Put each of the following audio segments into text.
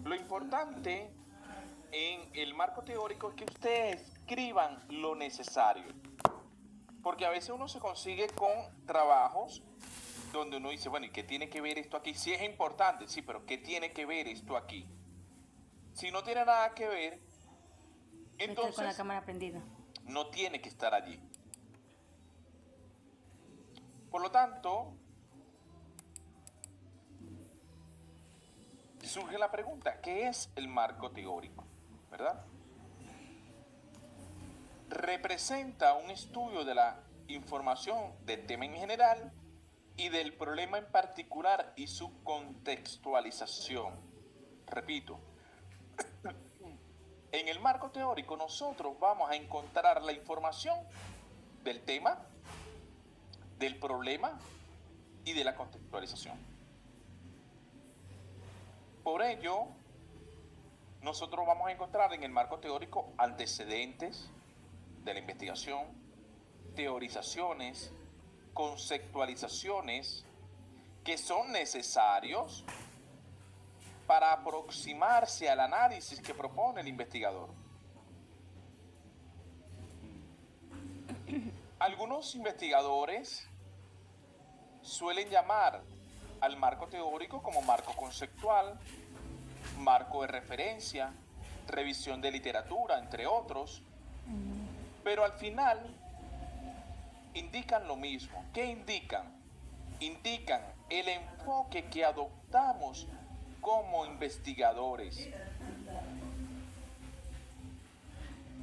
Lo importante en el marco teórico es que ustedes escriban lo necesario. Porque a veces uno se consigue con trabajos donde uno dice, bueno, ¿y qué tiene que ver esto aquí? Sí es importante, sí, pero ¿qué tiene que ver esto aquí? Si no tiene nada que ver, Estoy con la entonces cámara prendida. no tiene que estar allí. Por lo tanto, surge la pregunta, ¿qué es el marco teórico? ¿Verdad? Representa un estudio de la información del tema en general y del problema en particular y su contextualización. Repito, en el marco teórico nosotros vamos a encontrar la información del tema, del problema y de la contextualización. Por ello, nosotros vamos a encontrar en el marco teórico antecedentes de la investigación, teorizaciones, conceptualizaciones que son necesarios para aproximarse al análisis que propone el investigador. Algunos investigadores suelen llamar al marco teórico como marco conceptual, marco de referencia, revisión de literatura, entre otros, pero al final indican lo mismo. ¿Qué indican? Indican el enfoque que adoptamos como investigadores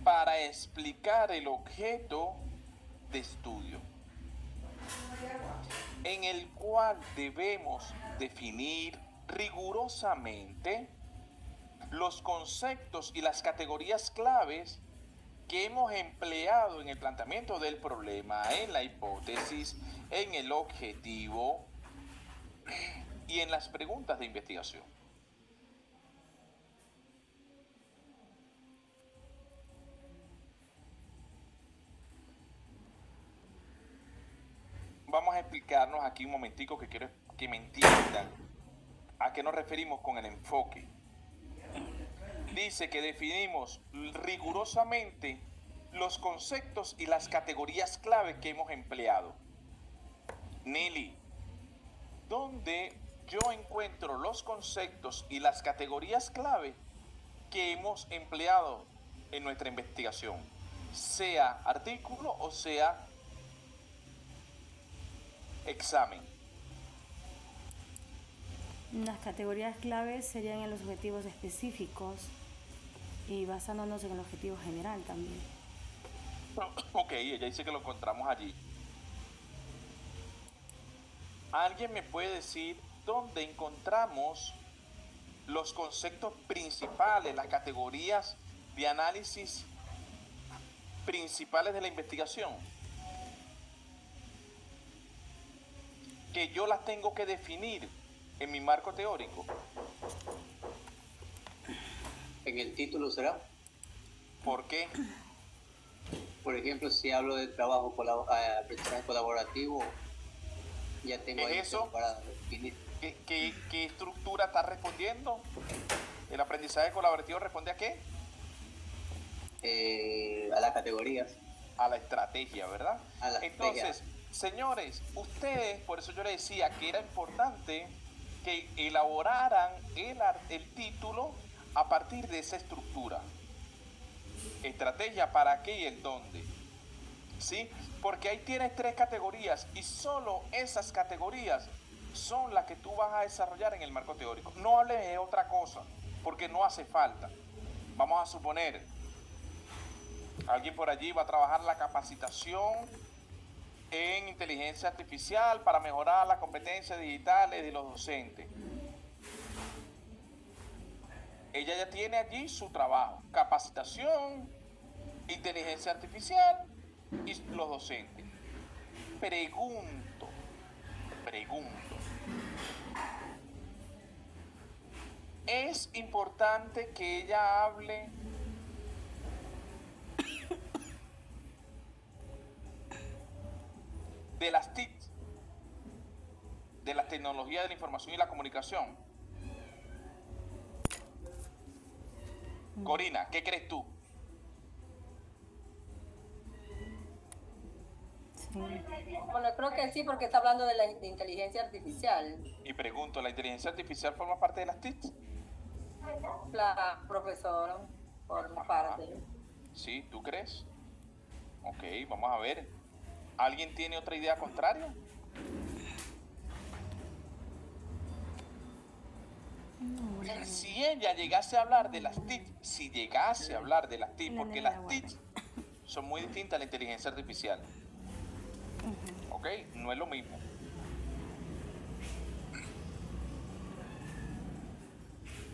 para explicar el objeto de estudio, en el cual debemos definir rigurosamente los conceptos y las categorías claves que hemos empleado en el planteamiento del problema, en la hipótesis, en el objetivo y en las preguntas de investigación. Vamos a explicarnos aquí un momentico que quiero que me entiendan a qué nos referimos con el enfoque. Dice que definimos rigurosamente los conceptos y las categorías clave que hemos empleado. Nelly, ¿dónde yo encuentro los conceptos y las categorías clave que hemos empleado en nuestra investigación? Sea artículo o sea examen. Las categorías claves serían en los objetivos específicos y basándonos en el objetivo general también. Ok, ella dice que lo encontramos allí. ¿Alguien me puede decir dónde encontramos los conceptos principales, las categorías de análisis principales de la investigación? Que yo las tengo que definir en mi marco teórico. En el título será. ¿Por qué? Por ejemplo, si hablo de trabajo aprendizaje colaborativo, ya tengo ahí eso para definir. ¿Qué estructura está respondiendo? ¿El aprendizaje colaborativo responde a qué? A las categorías. A la estrategia, ¿verdad? A la Entonces, estrategia. señores, ustedes, por eso yo les decía que era importante que elaboraran el título a partir de esa estructura. Estrategia, para qué y el dónde. ¿Sí? Porque ahí tienes 3 categorías y solo esas categorías son las que tú vas a desarrollar en el marco teórico. No hables de otra cosa, porque no hace falta. Vamos a suponer, alguien por allí va a trabajar la capacitación en inteligencia artificial para mejorar las competencias digitales de los docentes. Ella ya tiene allí su trabajo, capacitación, inteligencia artificial y los docentes. Pregunto, ¿es importante que ella hable de las TIC, de la tecnología de la información y la comunicación? Corina, ¿qué crees tú? Sí. Bueno, creo que sí, porque está hablando de la de inteligencia artificial. Y pregunto, ¿la inteligencia artificial forma parte de las TIC? La profesora, por parte. ¿Sí? ¿Tú crees? Ok, vamos a ver. ¿Alguien tiene otra idea contraria? Si ella llegase a hablar de las TIC, si llegase a hablar de las TIC, porque las TIC son muy distintas a la inteligencia artificial. ¿Ok? No es lo mismo.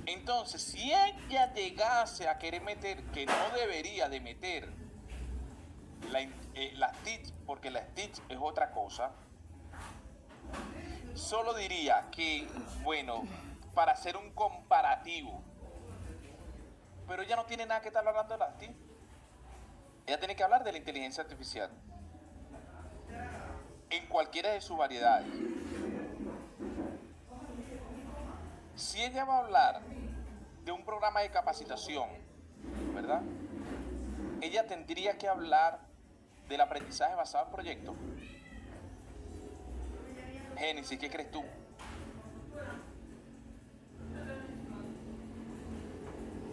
Entonces, si ella llegase a querer meter, que no debería de meter, las TIC, porque las TIC es otra cosa, solo diría que, bueno, para hacer un comparativo, pero ella no tiene nada que estar hablando de las TIC. Ella tiene que hablar de la inteligencia artificial en cualquiera de sus variedades. Si ella va a hablar de un programa de capacitación, ¿verdad? Ella tendría que hablar del aprendizaje basado en proyectos. Génesis, ¿qué crees tú?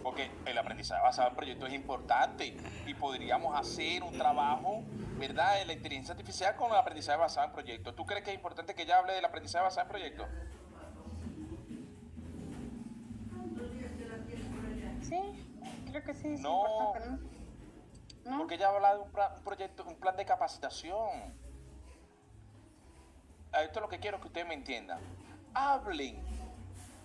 Porque el aprendizaje basado en proyectos es importante y podríamos hacer un trabajo, ¿verdad?, de la inteligencia artificial con el aprendizaje basado en proyectos. ¿Tú crees que es importante que ella hable del aprendizaje basado en proyectos? Sí, creo que sí, es No, importante, ¿no? porque ella habla de un proyecto, un plan de capacitación. Esto es lo que quiero que ustedes me entiendan. Hablen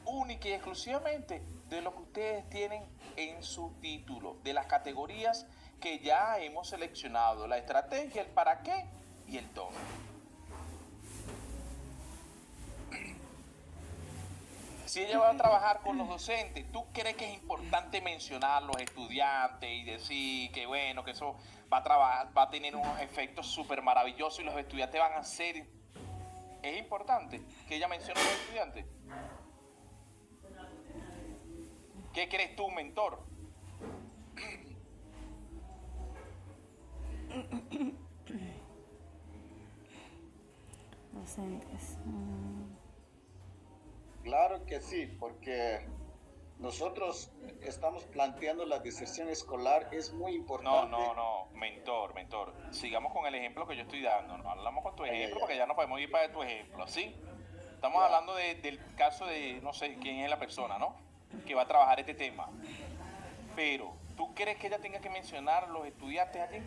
única y exclusivamente de lo que ustedes tienen en su título, de las categorías que ya hemos seleccionado, la estrategia, el para qué y el dónde. Si ella va a trabajar con los docentes, ¿tú crees que es importante mencionar a los estudiantes y decir que bueno, que eso va a trabajar, va a tener unos efectos súper maravillosos y los estudiantes van a ser... ¿Es importante que ella mencione a los estudiantes? ¿Qué crees tú, mentor? Docentes. Claro que sí, porque nosotros estamos planteando la deserción escolar, es muy importante. No, mentor. Sigamos con el ejemplo que yo estoy dando. No hablamos con tu ejemplo porque ya no podemos ir para tu ejemplo, ¿sí? Estamos hablando del caso de, no sé quién es la persona, ¿no? Que va a trabajar este tema. Pero, ¿tú crees que ella tenga que mencionar a los estudiantes allí?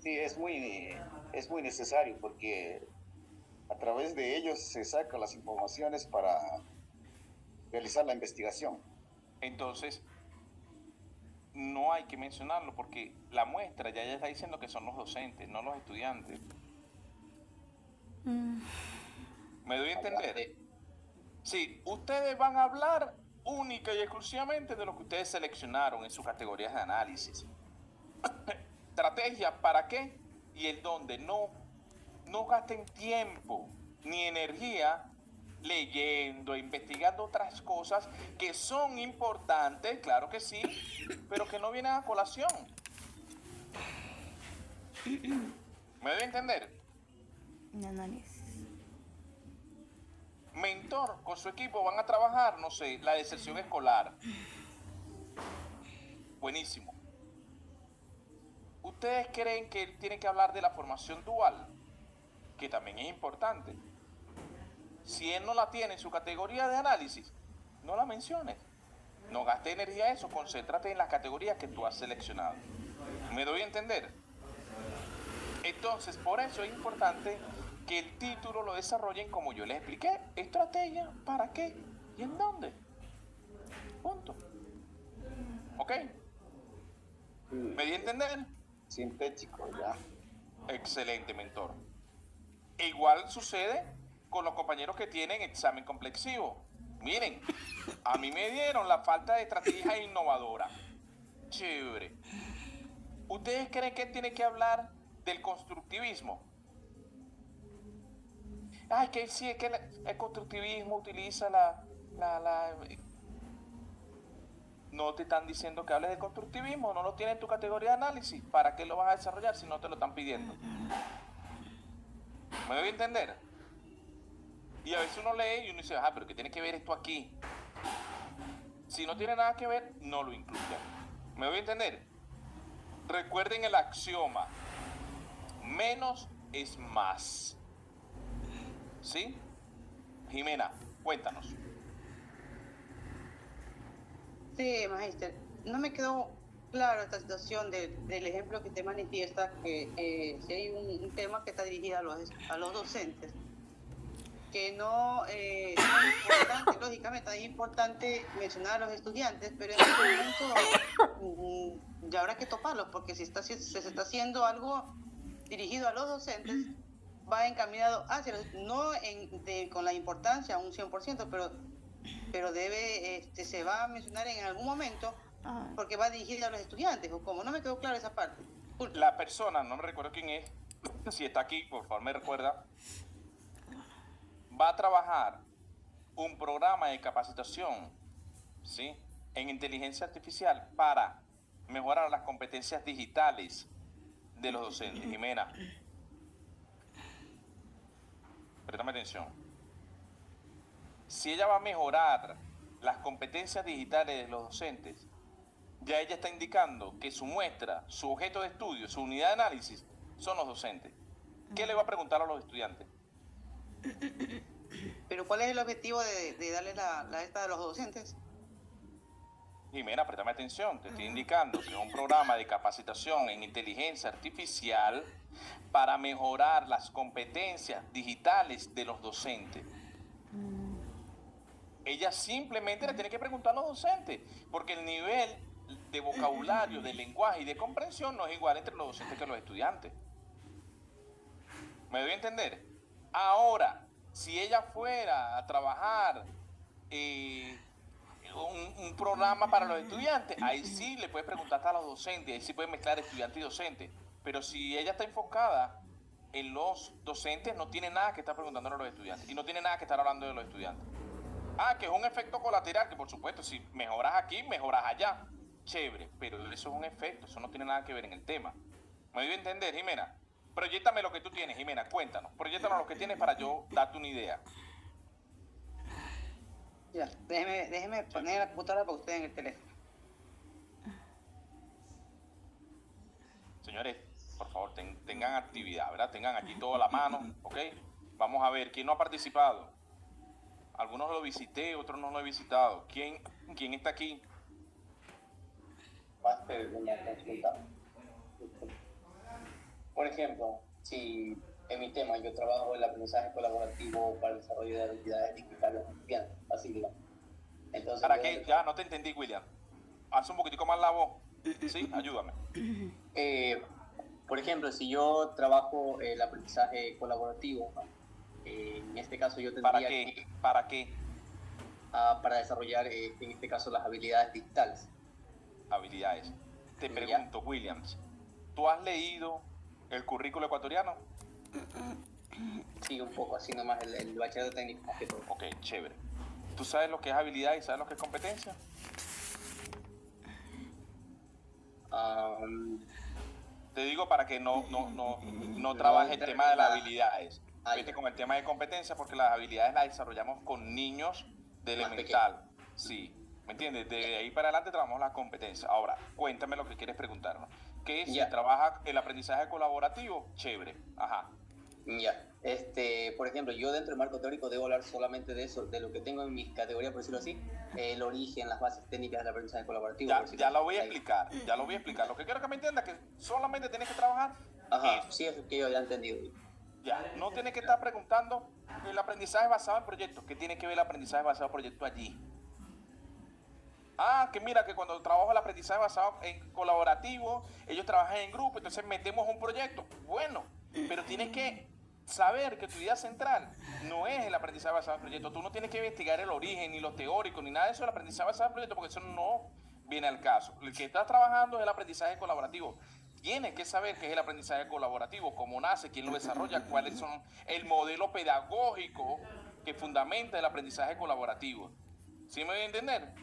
Sí, es muy necesario porque a través de ellos se sacan las informaciones para realizar la investigación. Entonces, no hay que mencionarlo porque la muestra ya ella está diciendo que son los docentes, no los estudiantes. ¿Me doy a entender? Sí, ustedes van a hablar única y exclusivamente de lo que ustedes seleccionaron en sus categorías de análisis. Estrategia, ¿para qué? Y el dónde. No gasten tiempo ni energía leyendo, investigando otras cosas que son importantes, claro que sí, pero que no vienen a colación. ¿Me doy a entender? Un análisis. Mentor, con su equipo van a trabajar, no sé, la deserción escolar. Buenísimo. ¿Ustedes creen que él tiene que hablar de la formación dual? Que también es importante. Si él no la tiene en su categoría de análisis, no la menciones. No gaste energía en eso, concéntrate en las categorías que tú has seleccionado. ¿Me doy a entender? Entonces, por eso es importante que el título lo desarrollen como yo les expliqué. Estrategia, ¿para qué? ¿Y en dónde? Punto. ¿Ok? ¿Me di a entender? Sintético, ya. Excelente, mentor. E igual sucede con los compañeros que tienen examen complexivo. Miren, a mí me dieron la falta de estrategia innovadora. Chévere. ¿Ustedes creen que él tiene que hablar del constructivismo? Ay, que sí, es que el constructivismo utiliza no te están diciendo que hables de constructivismo, no lo tienes en tu categoría de análisis. ¿Para qué lo vas a desarrollar si no te lo están pidiendo? ¿Me doy a entender? Y a veces uno lee y uno dice, pero ¿qué tiene que ver esto aquí? Si no tiene nada que ver, no lo incluya. ¿Me doy a entender? Recuerden el axioma, menos es más. ¿Sí? Jimena, cuéntanos. Sí, magíster. No me quedó claro esta situación del ejemplo que te manifiesta, que si hay un tema que está dirigido a los docentes, que no es importante, lógicamente es importante mencionar a los estudiantes, pero en este momento ya habrá que toparlos, porque si se está haciendo algo dirigido a los docentes, va encaminado hacia los, no con la importancia un 100%, pero se va a mencionar en algún momento porque va dirigido a los estudiantes, o como no me quedó claro esa parte. La persona, no me recuerdo quién es, si está aquí, por favor me recuerda, va a trabajar un programa de capacitación, ¿sí?, en inteligencia artificial para mejorar las competencias digitales de los docentes. Jimena, préstame atención. Si ella va a mejorar las competencias digitales de los docentes, ya ella está indicando que su muestra, su objeto de estudio, su unidad de análisis son los docentes. ¿Qué le va a preguntar a los estudiantes? Pero ¿cuál es el objetivo de darle la esta a los docentes? Jimena, préstame atención, te estoy indicando que es un programa de capacitación en inteligencia artificial para mejorar las competencias digitales de los docentes. Ella simplemente le tiene que preguntar a los docentes, porque el nivel de vocabulario, de lenguaje y de comprensión no es igual entre los docentes que los estudiantes. ¿Me doy a entender? Ahora, si ella fuera a trabajar un programa para los estudiantes, ahí sí le puedes preguntar hasta a los docentes, ahí sí puedes mezclar estudiante y docente. Pero si ella está enfocada en los docentes, no tiene nada que estar preguntándole a los estudiantes y no tiene nada que estar hablando de los estudiantes. Que es un efecto colateral, que por supuesto, si mejoras aquí, mejoras allá. Chévere, pero eso es un efecto, eso no tiene nada que ver en el tema. ¿Me doy a entender, Jimena? Proyéctame lo que tú tienes, Jimena, cuéntanos. Proyéctanos lo que tienes para yo darte una idea. Ya, déjeme poner la computadora para usted en el teléfono. Señores, por favor, tengan actividad, ¿verdad? Tengan aquí toda la mano, ¿ok? Vamos a ver, ¿quién no ha participado? Algunos lo visité, otros no lo he visitado. ¿Quién está aquí? Una consulta. Por ejemplo, si en mi tema yo trabajo el aprendizaje colaborativo para el desarrollo de habilidades digitales, bien, así digamos. Entonces, ¿para qué? Ya no te entendí, William. Haz un poquitico más la voz. ¿Sí? Ayúdame. Por ejemplo, si yo trabajo el aprendizaje colaborativo, en este caso yo tendría ¿Para qué? Para desarrollar, en este caso, las habilidades digitales. Habilidades. Te pregunto, Williams, ¿tú has leído el currículo ecuatoriano? Sí, un poco, así nomás el bachillerato técnico. Ok, chévere. ¿Tú sabes lo que es habilidad y sabes lo que es competencia? Te digo para que no trabajes el tema de las habilidades. Vete con el tema de competencia, porque las habilidades las desarrollamos con niños de elemental. Sí, ¿me entiendes? De ahí para adelante trabajamos las competencias. Ahora, cuéntame lo que quieres preguntarnos. ¿Qué es si trabaja el aprendizaje colaborativo? Chévere. Ajá. Ya. Por ejemplo, yo dentro del marco teórico debo hablar solamente de eso, de lo que tengo en mis categorías, por decirlo así, el origen, las bases técnicas del aprendizaje colaborativo. Ya lo voy a explicar, Lo que quiero que me entiendas es que solamente tienes que trabajar. Sí, eso es que yo ya he entendido. Ya, no tienes que estar preguntando el aprendizaje basado en proyectos. ¿Qué tiene que ver el aprendizaje basado en proyectos allí? Que mira que cuando trabajo el aprendizaje basado en colaborativo, ellos trabajan en grupo, entonces metemos un proyecto. Bueno, pero tienes que saber que tu idea central no es el aprendizaje basado en proyectos. Tú no tienes que investigar el origen, ni lo teórico, ni nada de eso del aprendizaje basado en proyectos, porque eso no viene al caso. El que estás trabajando es el aprendizaje colaborativo. Tienes que saber qué es el aprendizaje colaborativo, cómo nace, quién lo desarrolla, cuáles son el modelo pedagógico que fundamenta el aprendizaje colaborativo. ¿Sí me voy a entender?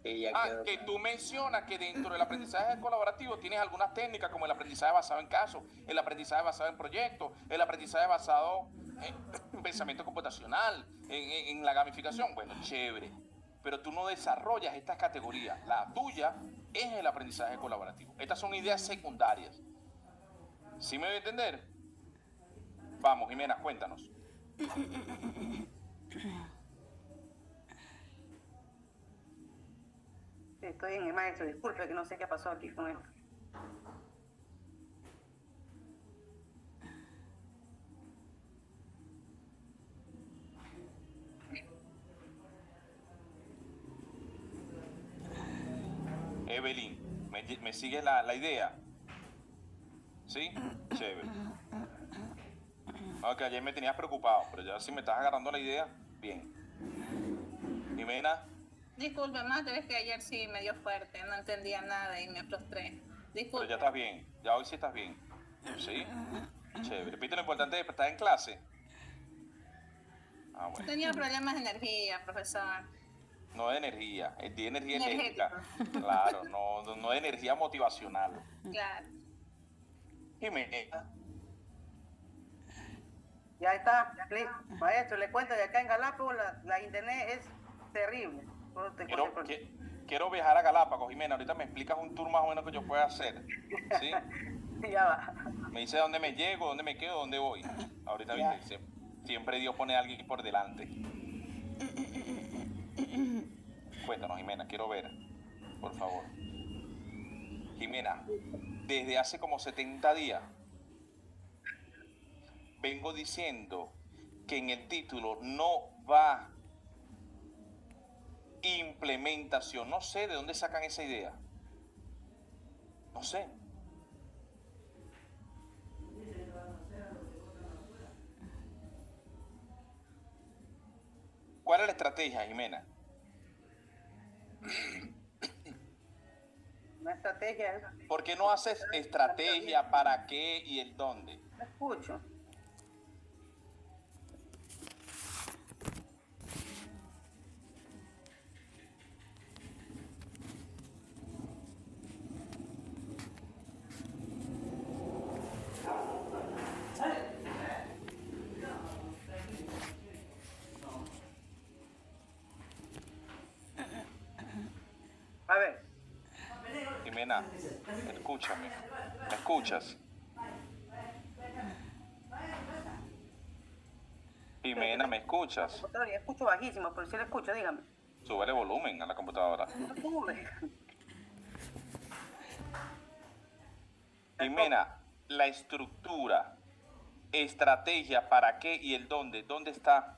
Sí, ya Ah, quedó. que tú mencionas que dentro del aprendizaje colaborativo tienes algunas técnicas como el aprendizaje basado en casos, el aprendizaje basado en proyectos, el aprendizaje basado en pensamiento computacional, en la gamificación. Bueno, chévere. Pero tú no desarrollas estas categorías. La tuya es el aprendizaje colaborativo. Estas son ideas secundarias. ¿Sí me voy a entender? Vamos, Jimena, cuéntanos. Estoy en el maestro, disculpe que no sé qué pasó aquí con él. Evelyn, ¿me sigue la idea? ¿Sí? Chévere. Ok, ayer me tenías preocupado, pero ya si me estás agarrando la idea, bien. Jimena, Disculpe, más es que ayer sí me dio fuerte, no entendía nada y me frustré. pero Disculpe. ya estás bien, ya hoy sí estás bien. ¿Sí? Chévere. Repite lo importante de estar en clase. Ah, bueno. Tenía problemas de energía, profesor. No de energía, es de energía Energético. eléctrica. Claro, no de energía motivacional. Claro. Jimena, Ya está, listo. Maestro, le cuento, de acá en Galápagos la internet es terrible. quiero viajar a Galápagos, Jimena. Ahorita me explicas un tour más o menos que yo pueda hacer. ¿Sí? Ya va. Me dice dónde me llego, dónde me quedo, dónde voy. Ahorita Ya. viste, siempre Dios pone a alguien por delante. Cuéntanos, Jimena, quiero ver, por favor. Jimena, desde hace como 70 días vengo diciendo que en el título no va implementación. No sé de dónde sacan esa idea. No sé. ¿Cuál es la estrategia, Jimena? Una estrategia es... ¿Por qué no haces estrategia, para qué y el dónde? No escucho. A ver, Jimena, escúchame. ¿Me escuchas? Jimena, ¿me escuchas? computadora, escucho bajísimo, pero sí le escucho, dígame. Súbele volumen a la computadora. No sube. Jimena, la estructura, estrategia, para qué y el dónde. ¿Dónde está?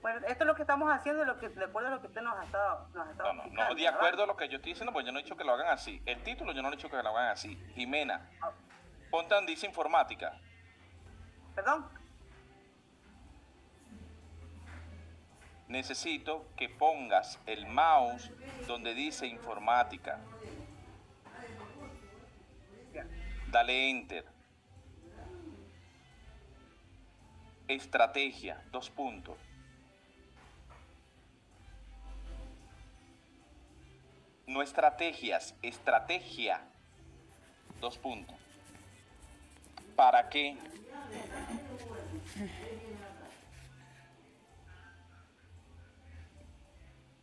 Bueno, esto es lo que estamos haciendo, de acuerdo a lo que usted nos ha estado No, explicando, de acuerdo a lo que yo estoy diciendo, pues yo no he dicho que lo hagan así. El título yo no he dicho que lo hagan así. Jimena, ponte donde dice informática. ¿Perdón? Necesito que pongas el mouse donde dice informática. Ya. Dale enter. Estrategia, 2 puntos. No estrategias, estrategia, 2 puntos. ¿Para qué?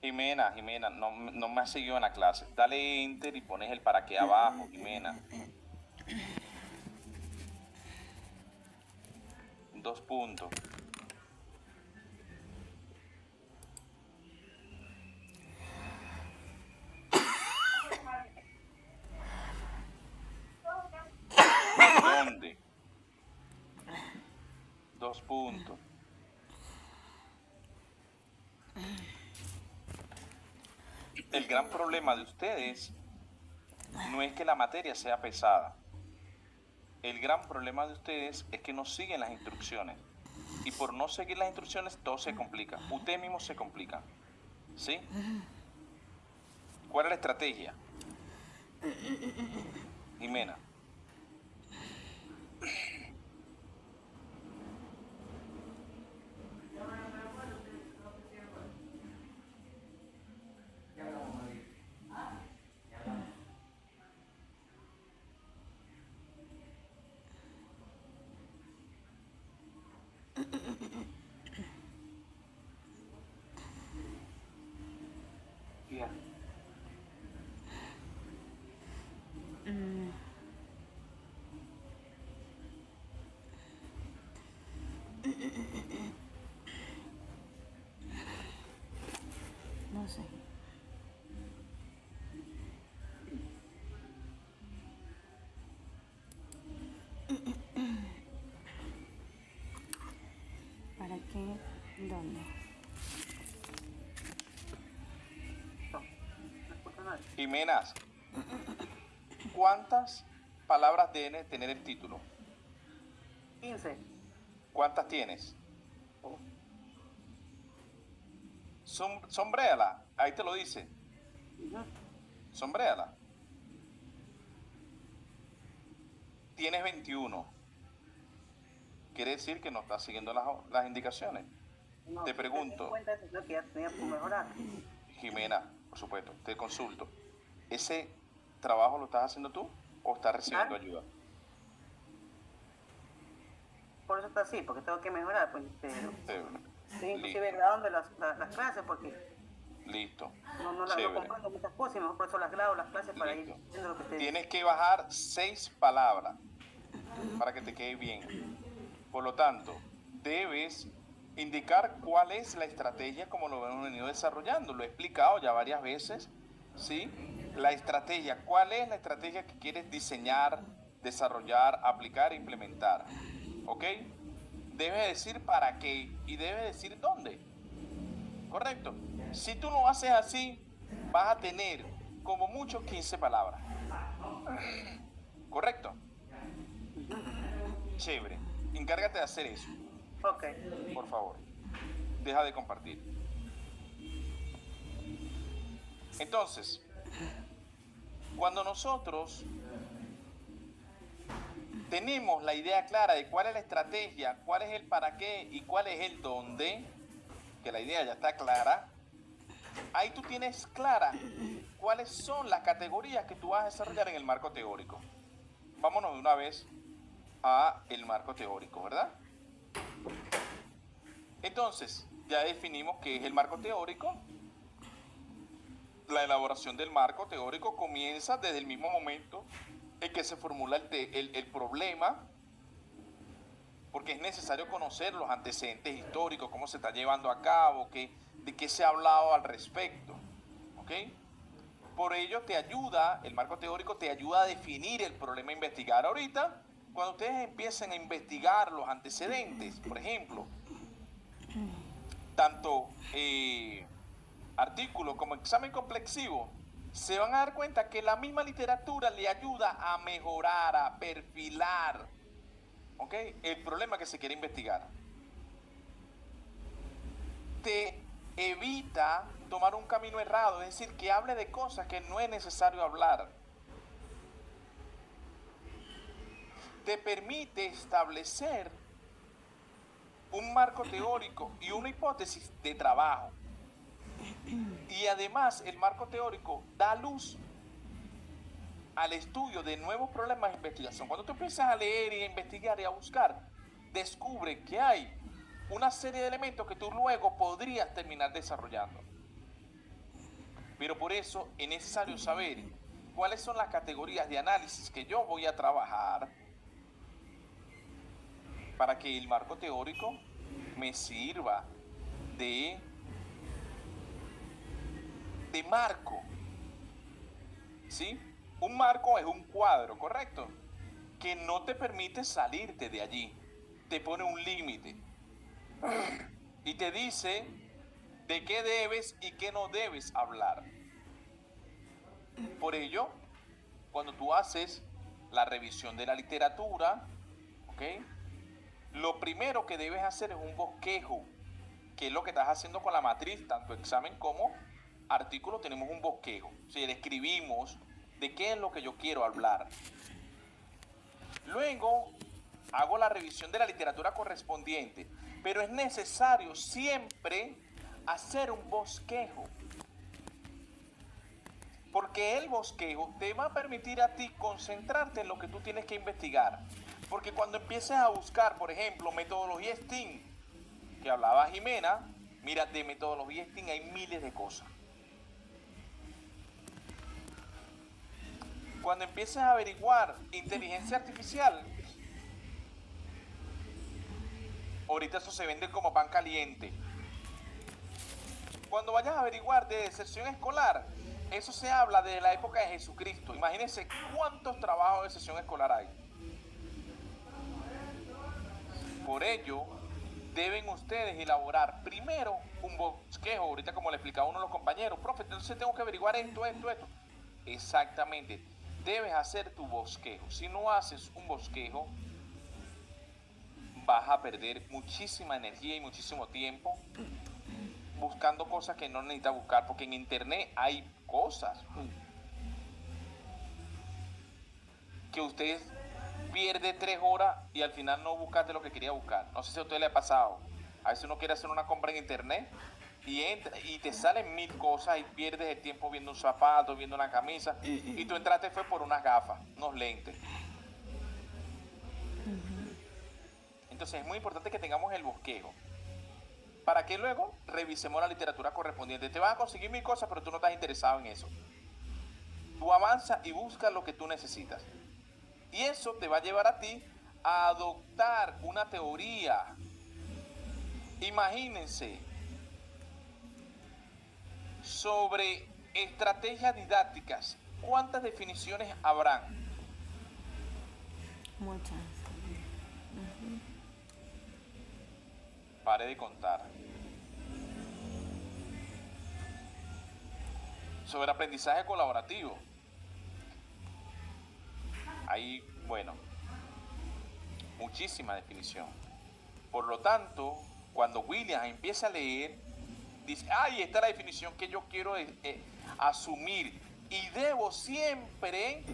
Jimena, no me has seguido en la clase. Dale enter y pones el para qué abajo, Jimena. 2 puntos. ¿Dónde? 2 puntos. El gran problema de ustedes no es que la materia sea pesada. El gran problema de ustedes es que no siguen las instrucciones. Y por no seguir las instrucciones todo se complica. Ustedes mismos se complican. ¿Sí? ¿Cuál es la estrategia? Jimena. ella. No sé. ¿Para qué? ¿Dónde? Jimenas, ¿cuántas palabras debe tener el título? 15. ¿Cuántas tienes? Sombréala, ahí te lo dice. Sombréala. Tienes 21. Quiere decir que no estás siguiendo las indicaciones. No, Te pregunto. Cuenta eso es lo que ya tenía por mejorar. Jimena, por supuesto, te consulto. ¿Ese trabajo lo estás haciendo tú o estás recibiendo ayuda? Por eso está así, porque tengo que mejorar. Pues, estoy inclusive Listo. grabando las clases porque Listo. no Chévere. comprendo muchas cosas y mejor por eso las grabo las clases para ir Listo. viendo lo que te Tienes que bajar 6 palabras para que te quede bien. Por lo tanto, debes indicar cuál es la estrategia como lo hemos venido desarrollando. Lo he explicado ya varias veces, ¿sí? La estrategia, ¿cuál es la estrategia que quieres diseñar, desarrollar, aplicar e implementar? ¿Ok? Debes decir para qué y debes decir dónde. ¿Correcto? Si tú lo haces así, vas a tener como mucho 15 palabras. ¿Correcto? Chévere. Encárgate de hacer eso, Ok. por favor. Deja de compartir. Entonces, cuando nosotros tenemos la idea clara de cuál es la estrategia, cuál es el para qué y cuál es el dónde, que la idea ya está clara, ahí tú tienes clara cuáles son las categorías que tú vas a desarrollar en el marco teórico. Vámonos de una vez a el marco teórico, ¿verdad? Entonces, ya definimos qué es el marco teórico. La elaboración del marco teórico comienza desde el mismo momento en que se formula el problema, porque es necesario conocer los antecedentes históricos, cómo se está llevando a cabo, de qué se ha hablado al respecto. ¿Ok? Por ello te ayuda, el marco teórico te ayuda a definir el problema a investigar. Ahorita, cuando ustedes empiecen a investigar los antecedentes, por ejemplo, tanto artículo como examen complexivo, se van a dar cuenta que la misma literatura le ayuda a mejorar, a perfilar, ¿ok?, el problema que se quiere investigar. Te evita tomar un camino errado, es decir, que hable de cosas que no es necesario hablar. Te permite establecer un marco teórico y una hipótesis de trabajo. Y además el marco teórico da luz al estudio de nuevos problemas de investigación. Cuando tú empiezas a leer y a investigar y a buscar, descubre que hay una serie de elementos que tú luego podrías terminar desarrollando. Pero por eso es necesario saber cuáles son las categorías de análisis que yo voy a trabajar para que el marco teórico me sirva de marco. ¿Sí? Un marco es un cuadro, ¿correcto?, que no te permite salirte de allí. Te pone un límite y te dice de qué debes y qué no debes hablar. Por ello, cuando tú haces la revisión de la literatura, ¿ok?, lo primero que debes hacer es un bosquejo, que es lo que estás haciendo con la matriz, tanto examen como artículo. Tenemos un bosquejo, si describimos de qué es lo que yo quiero hablar. Luego hago la revisión de la literatura correspondiente, pero es necesario siempre hacer un bosquejo, porque el bosquejo te va a permitir a ti concentrarte en lo que tú tienes que investigar. Porque cuando empieces a buscar, por ejemplo, metodología STEAM, que hablaba Jimena, mira, de metodología STEAM hay miles de cosas. Cuando empieces a averiguar inteligencia artificial, ahorita eso se vende como pan caliente. Cuando vayas a averiguar de deserción escolar, eso se habla de la época de Jesucristo. Imagínense cuántos trabajos de deserción escolar hay. Por ello, deben ustedes elaborar primero un bosquejo. Ahorita, como le explicaba uno de los compañeros, profe, entonces tengo que averiguar esto. Exactamente. Debes hacer tu bosquejo. Si no haces un bosquejo, vas a perder muchísima energía y muchísimo tiempo buscando cosas que no necesitas buscar, porque en internet hay cosas que usted pierde 3 horas y al final no buscaste lo que quería buscar. No sé si a usted le ha pasado. A veces uno quiere hacer una compra en internet y entra y te salen 1000 cosas y pierdes el tiempo viendo un zapato, viendo una camisa, y tú entraste fue por unas gafas, unos lentes. Entonces es muy importante que tengamos el bosquejo para que luego revisemos la literatura correspondiente. Te vas a conseguir 1000 cosas, pero tú no estás interesado en eso. Tú avanza y busca lo que tú necesitas. Y eso te va a llevar a ti a adoptar una teoría. Imagínense, sobre estrategias didácticas, ¿cuántas definiciones habrán? Muchas. Pare de contar. Sobre aprendizaje colaborativo. Hay, bueno, muchísima definición. Por lo tanto, cuando William empieza a leer, dice, ay, esta es la definición que yo quiero asumir. Y debo siempre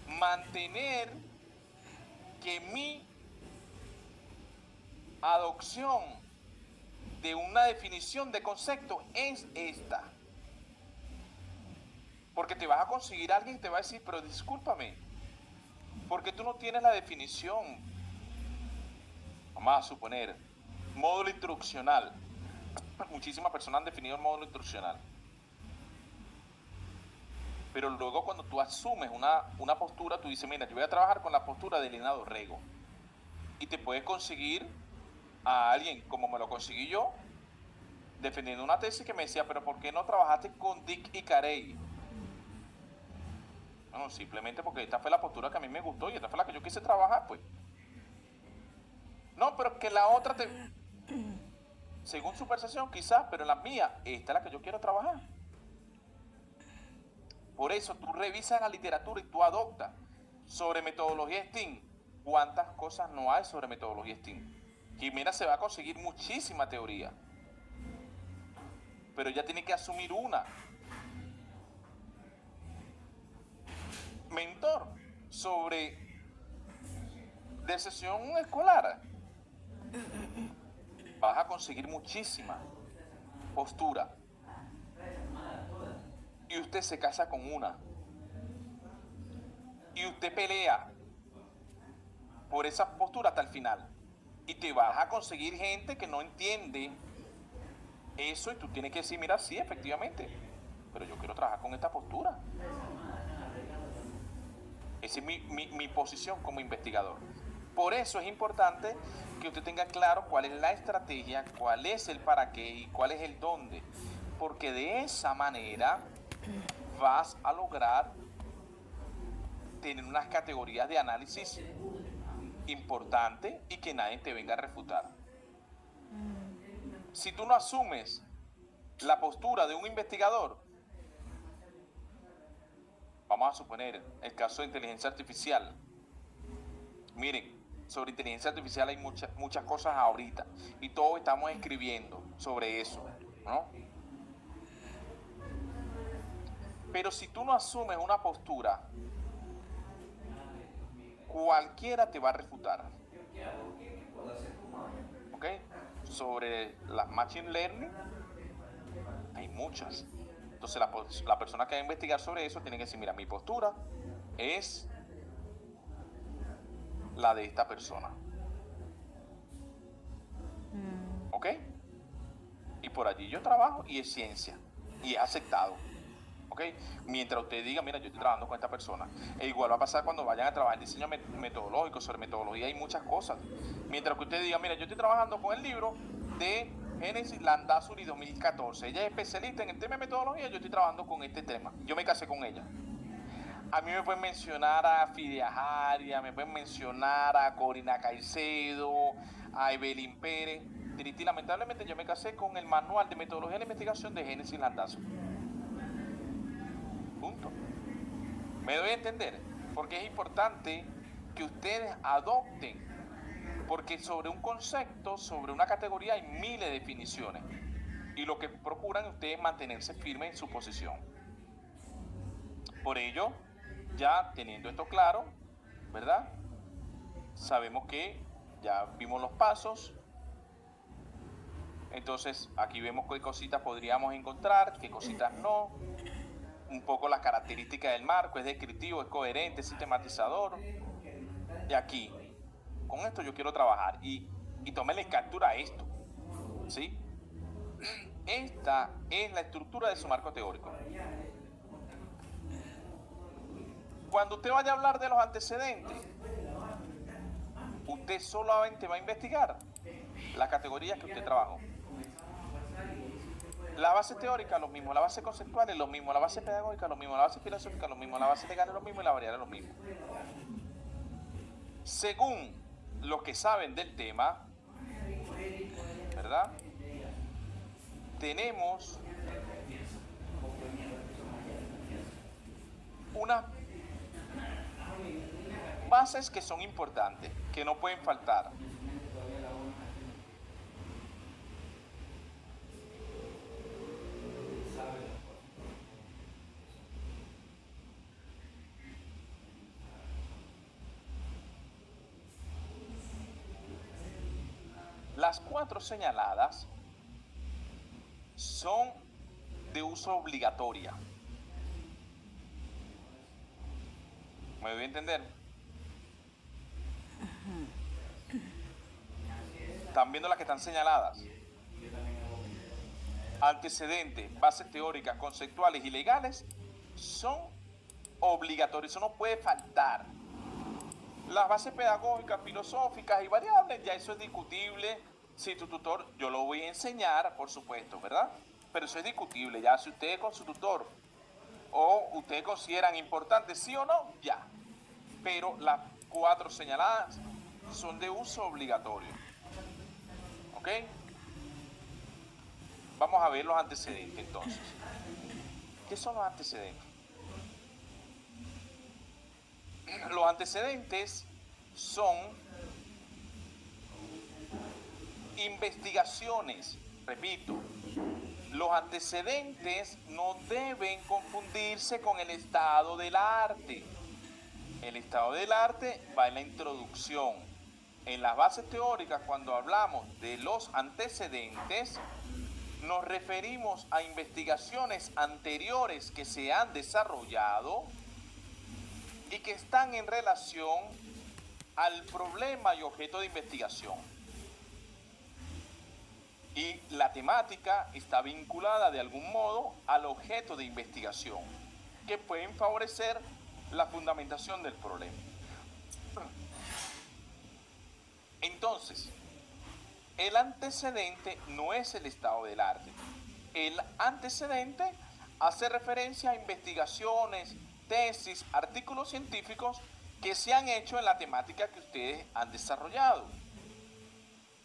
mantener que mi adopción de una definición de concepto es esta. Porque te vas a conseguir a alguien que te va a decir, pero discúlpame, porque tú no tienes la definición. Vamos a suponer, módulo instruccional. Muchísimas personas han definido el módulo instruccional. Pero luego cuando tú asumes una postura, tú dices, mira, yo voy a trabajar con la postura de Elena Dorrego. Y te puedes conseguir a alguien como me lo conseguí yo, defendiendo una tesis que me decía, pero ¿por qué no trabajaste con Dick y Carey? Bueno, simplemente porque esta fue la postura que a mí me gustó y esta fue la que yo quise trabajar, pues. No, pero que la otra según su percepción quizás, pero la mía, esta es la que yo quiero trabajar. Por eso tú revisas la literatura y tú adoptas sobre metodología STEAM. ¿Cuántas cosas no hay sobre metodología STEAM? Jimena se va a conseguir muchísima teoría, pero ella tiene que asumir una. Mentor, sobre deserción escolar, vas a conseguir muchísima postura. Y usted se casa con una. Y usted pelea por esa postura hasta el final. Y te vas a conseguir gente que no entiende eso y tú tienes que decir, mira, sí, efectivamente, pero yo quiero trabajar con esta postura. Esa es mi posición como investigador. Por eso es importante que usted tenga claro cuál es la estrategia, cuál es el para qué y cuál es el dónde. Porque de esa manera vas a lograr tener unas categorías de análisis importantes y que nadie te venga a refutar. Si tú no asumes la postura de un investigador, vamos a suponer el caso de inteligencia artificial. Miren, sobre inteligencia artificial hay muchas cosas ahorita y todos estamos escribiendo sobre eso, ¿no? Pero si tú no asumes una postura, cualquiera te va a refutar. ¿Ok? Sobre las machine learning hay muchas. Entonces la persona que va a investigar sobre eso tiene que decir, mira, mi postura es la de esta persona. ¿Ok? Y por allí yo trabajo y es ciencia. Y es aceptado. ¿ok? Mientras usted diga, mira, yo estoy trabajando con esta persona. E igual va a pasar cuando vayan a trabajar en diseño metodológico. Sobre metodología hay muchas cosas. Mientras que usted diga, mira, yo estoy trabajando con el libro de Genesis Landazuri 2014. Ella es especialista en el tema de metodología, yo estoy trabajando con este tema. Yo me casé con ella. A mí me pueden mencionar a Fidia Jaria, me pueden mencionar a Corina Caicedo, a Evelyn Pérez. Y lamentablemente yo me casé con el manual de metodología de la investigación de Genesis Landazuri. Punto. ¿Me doy a entender? Porque es importante que ustedes adopten, porque sobre un concepto, sobre una categoría hay miles de definiciones, y lo que procuran ustedes es mantenerse firmes en su posición. Por ello, ya teniendo esto claro, ¿verdad? Sabemos que ya vimos los pasos. Entonces aquí vemos qué cositas podríamos encontrar, qué cositas no. Un poco las características del marco, es descriptivo, es coherente, es sistematizador. Y aquí, con esto yo quiero trabajar y toméle captura a esto, ¿sí? Esta es la estructura de su marco teórico. Cuando usted vaya a hablar de los antecedentes, usted solamente va a investigar las categorías que usted trabajó. La base teórica, lo mismo. La base conceptual es lo mismo. La base pedagógica, lo mismo. La base filosófica, lo mismo. La base legal es lo mismo y la variable es lo mismo. Según los que saben del tema, ¿verdad? Tenemos unas bases que son importantes, que no pueden faltar. Las 4 señaladas son de uso obligatoria. ¿Me doy a entender? ¿Están viendo las que están señaladas? Antecedentes, bases teóricas, conceptuales y legales son obligatorios. Eso no puede faltar. Las bases pedagógicas, filosóficas y variables, ya eso es discutible. Si tu tutor, yo lo voy a enseñar, por supuesto, ¿verdad? Pero eso es discutible, ya si ustedes con su tutor o ustedes consideran importante, sí o no, ya. Pero las 4 señaladas son de uso obligatorio. ¿Ok? Vamos a ver los antecedentes entonces. ¿Qué son los antecedentes? Los antecedentes son investigaciones, repito, los antecedentes no deben confundirse con el estado del arte. El estado del arte va en la introducción. En las bases teóricas, cuando hablamos de los antecedentes, nos referimos a investigaciones anteriores que se han desarrollado y que están en relación al problema y objeto de investigación. Y la temática está vinculada de algún modo al objeto de investigación, que pueden favorecer la fundamentación del problema. Entonces, el antecedente no es el estado del arte. El antecedente hace referencia a investigaciones, tesis, artículos científicos que se han hecho en la temática que ustedes han desarrollado.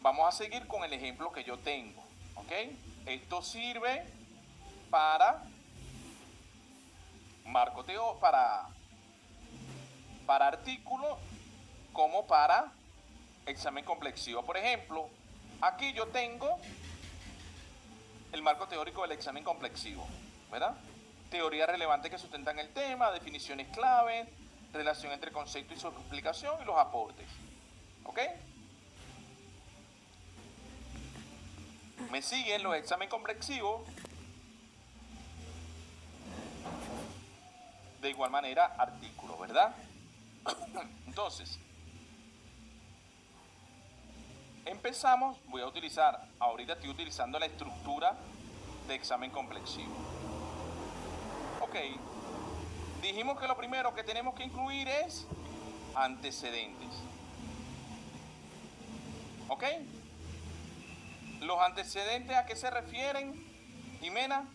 Vamos a seguir con el ejemplo que yo tengo, ¿ok? Esto sirve para marco teórico, para artículo, como para examen complexivo. Por ejemplo, aquí yo tengo el marco teórico del examen complexivo, ¿verdad? Teorías relevantes que sustentan el tema, definiciones clave, relación entre concepto y su explicación y los aportes. ¿Ok? Me siguen los exámenes complexivos. De igual manera, artículos, ¿verdad? Entonces, empezamos. Ahorita estoy utilizando la estructura de examen complexivo. Ok, Ok. Dijimos que lo primero que tenemos que incluir es antecedentes. ¿Ok? ¿Los antecedentes a qué se refieren, Jimena?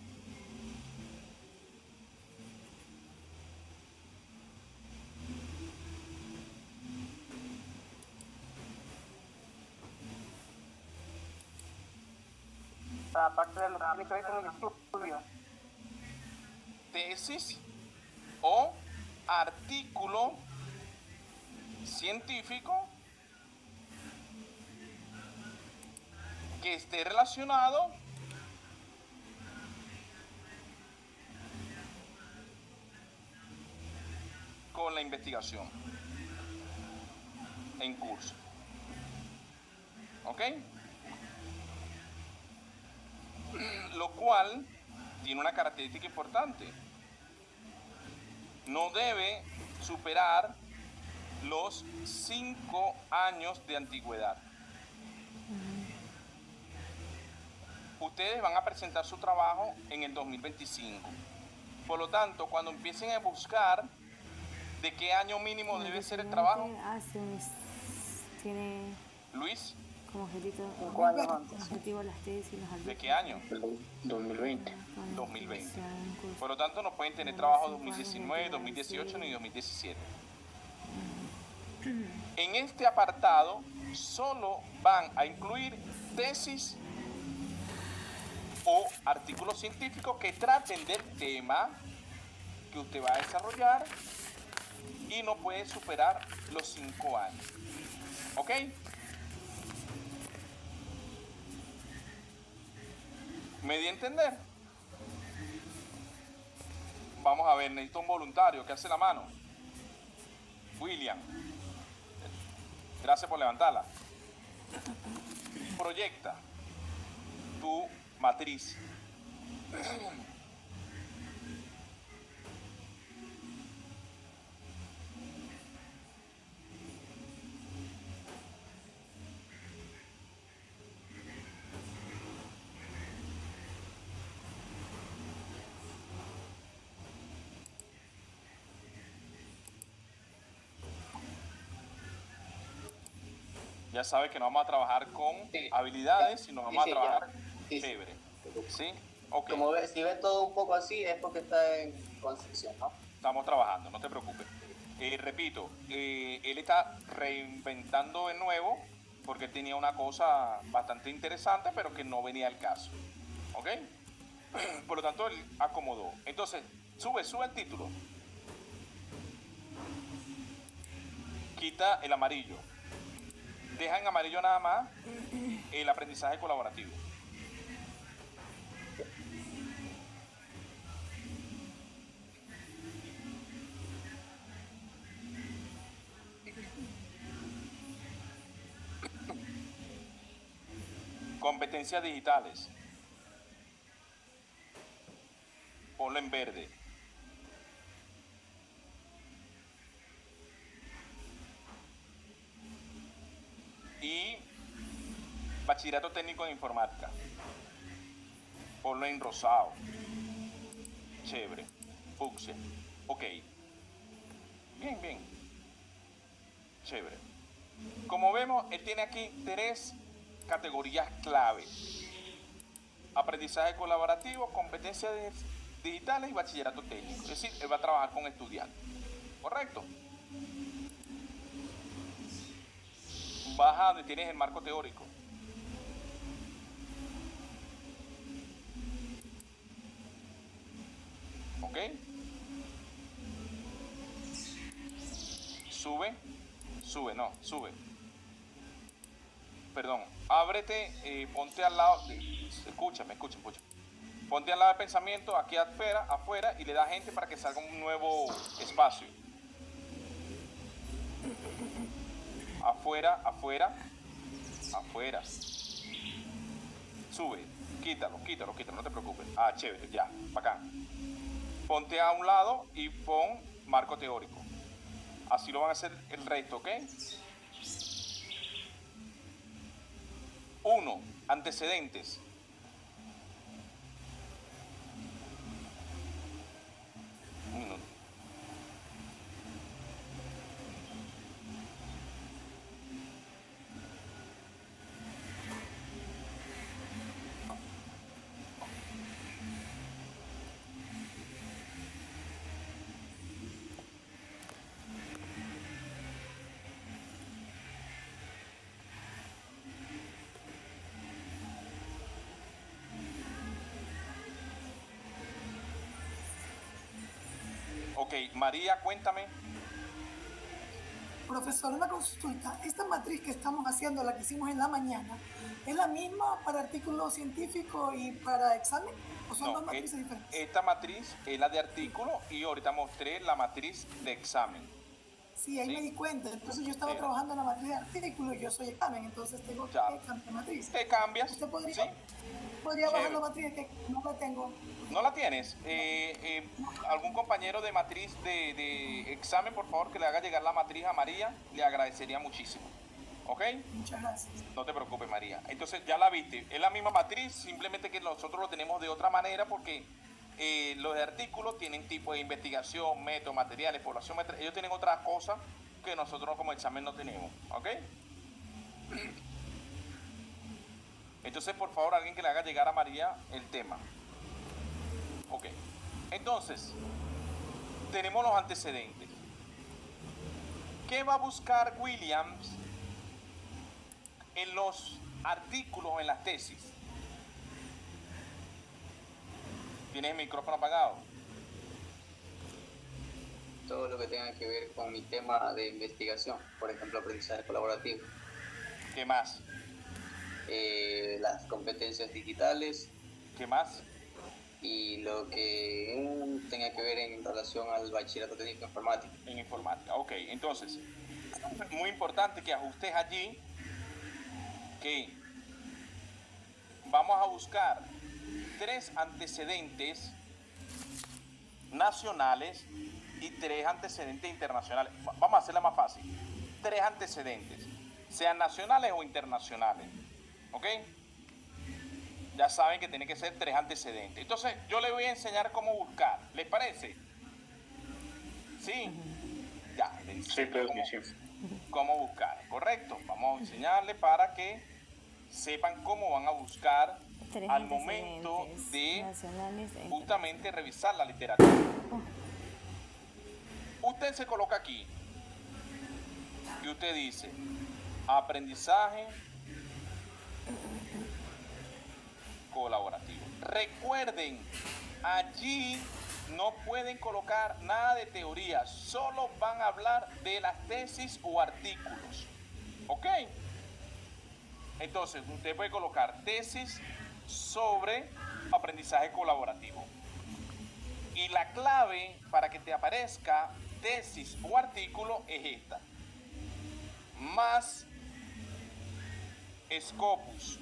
Aparte de lo que tiene que ver con el estudio. Tesis o artículo científico que esté relacionado con la investigación en curso. ¿Ok? Lo cual tiene una característica importante. No debe superar los 5 años de antigüedad. Ustedes van a presentar su trabajo en el 2025. Por lo tanto, cuando empiecen a buscar de qué año mínimo debe ser el trabajo, tiene Luis, como objetivo, 5 años antes. objetivo las tesis y los ¿de qué año? 2020. 2020. Por lo tanto, no pueden tener trabajo 2019, 2018 ni 2017. En este apartado solo van a incluir tesis o artículos científicos que traten del tema que usted va a desarrollar y no puede superar los 5 años. ¿Ok? ¿Me di a entender? Vamos a ver, necesito un voluntario que hace la mano. William. Gracias por levantarla. Proyecta tu matriz. Ya sabes que no vamos a trabajar con habilidades, sino vamos a trabajar chévere. ¿Sí? Ok. Como ves, si ves todo un poco así, es porque está en construcción, ¿no? Estamos trabajando, no te preocupes. Repito, él está reinventando de nuevo porque tenía una cosa bastante interesante, pero que no venía al caso. ¿Ok? Por lo tanto, él acomodó. Entonces, sube el título. Quita el amarillo. Deja en amarillo nada más el aprendizaje colaborativo. Competencias digitales. Ponlo en verde. Y bachillerato técnico en informática. Ponlo en rosado. Chévere. Fucsia. Ok. Bien. Chévere. Como vemos, él tiene aquí 3 categorías clave: aprendizaje colaborativo, competencias digitales y bachillerato técnico. Es decir, él va a trabajar con estudiantes. ¿Correcto? Baja donde tienes el marco teórico. ¿Ok? Sube. Perdón, ábrete, ponte al lado, escúchame. Ponte al lado del pensamiento, aquí afuera, y le da gente para que salga un nuevo espacio. Afuera. Sube, quítalo, no te preocupes. Ah, chévere, ya, bacán. Ponte a un lado y pon marco teórico. Así lo van a hacer el resto, ¿ok? 1. Antecedentes. Ok, María, cuéntame. Profesor, una consulta. Esta matriz que estamos haciendo, la que hicimos en la mañana, ¿es la misma para artículo científico y para examen? ¿O son dos matrices diferentes? Esta matriz es la de artículo y ahorita mostré la matriz de examen. Sí, ahí me di cuenta. Entonces yo estaba trabajando en la matriz de artículo y yo soy examen, entonces tengo que cambiar matriz. ¿Te cambias? ¿Usted podría bajar la matriz que no la tengo? ¿No la tienes? ¿Algún compañero de matriz de examen, por favor, que le haga llegar la matriz a María? Le agradecería muchísimo. ¿Ok? Muchas gracias. No te preocupes, María. Entonces, ya la viste. Es la misma matriz, simplemente que nosotros lo tenemos de otra manera porque los de artículos tienen tipo de investigación, métodos, materiales, población, ellos tienen otras cosas que nosotros como examen no tenemos. ¿Ok? Entonces, por favor, alguien que le haga llegar a María el tema. Ok. Entonces, tenemos los antecedentes. ¿Qué va a buscar Williams en los artículos, en las tesis? ¿Tienes el micrófono apagado? Todo lo que tenga que ver con mi tema de investigación, por ejemplo, aprendizaje colaborativo. ¿Qué más? Las competencias digitales. ¿Qué más? Y lo que tenga que ver en relación al bachillerato técnico informático. En informática, ok. Entonces, muy importante que ajustes allí que vamos a buscar 3 antecedentes nacionales y 3 antecedentes internacionales. Vamos a hacerla más fácil. 3 antecedentes, sean nacionales o internacionales. ¿Ok? Ya saben que tiene que ser 3 antecedentes. Entonces, yo les voy a enseñar cómo buscar. ¿Les parece? ¿Sí? Ya, les enseño cómo buscar. ¿Correcto? Vamos a enseñarles para que sepan cómo van a buscar al momento de justamente revisar la literatura. Usted se coloca aquí y usted dice aprendizaje colaborativo. Recuerden, allí no pueden colocar nada de teoría, solo van a hablar de las tesis o artículos. ¿Ok? Entonces, usted puede colocar tesis sobre aprendizaje colaborativo. Y la clave para que te aparezca tesis o artículo es esta. Más Scopus.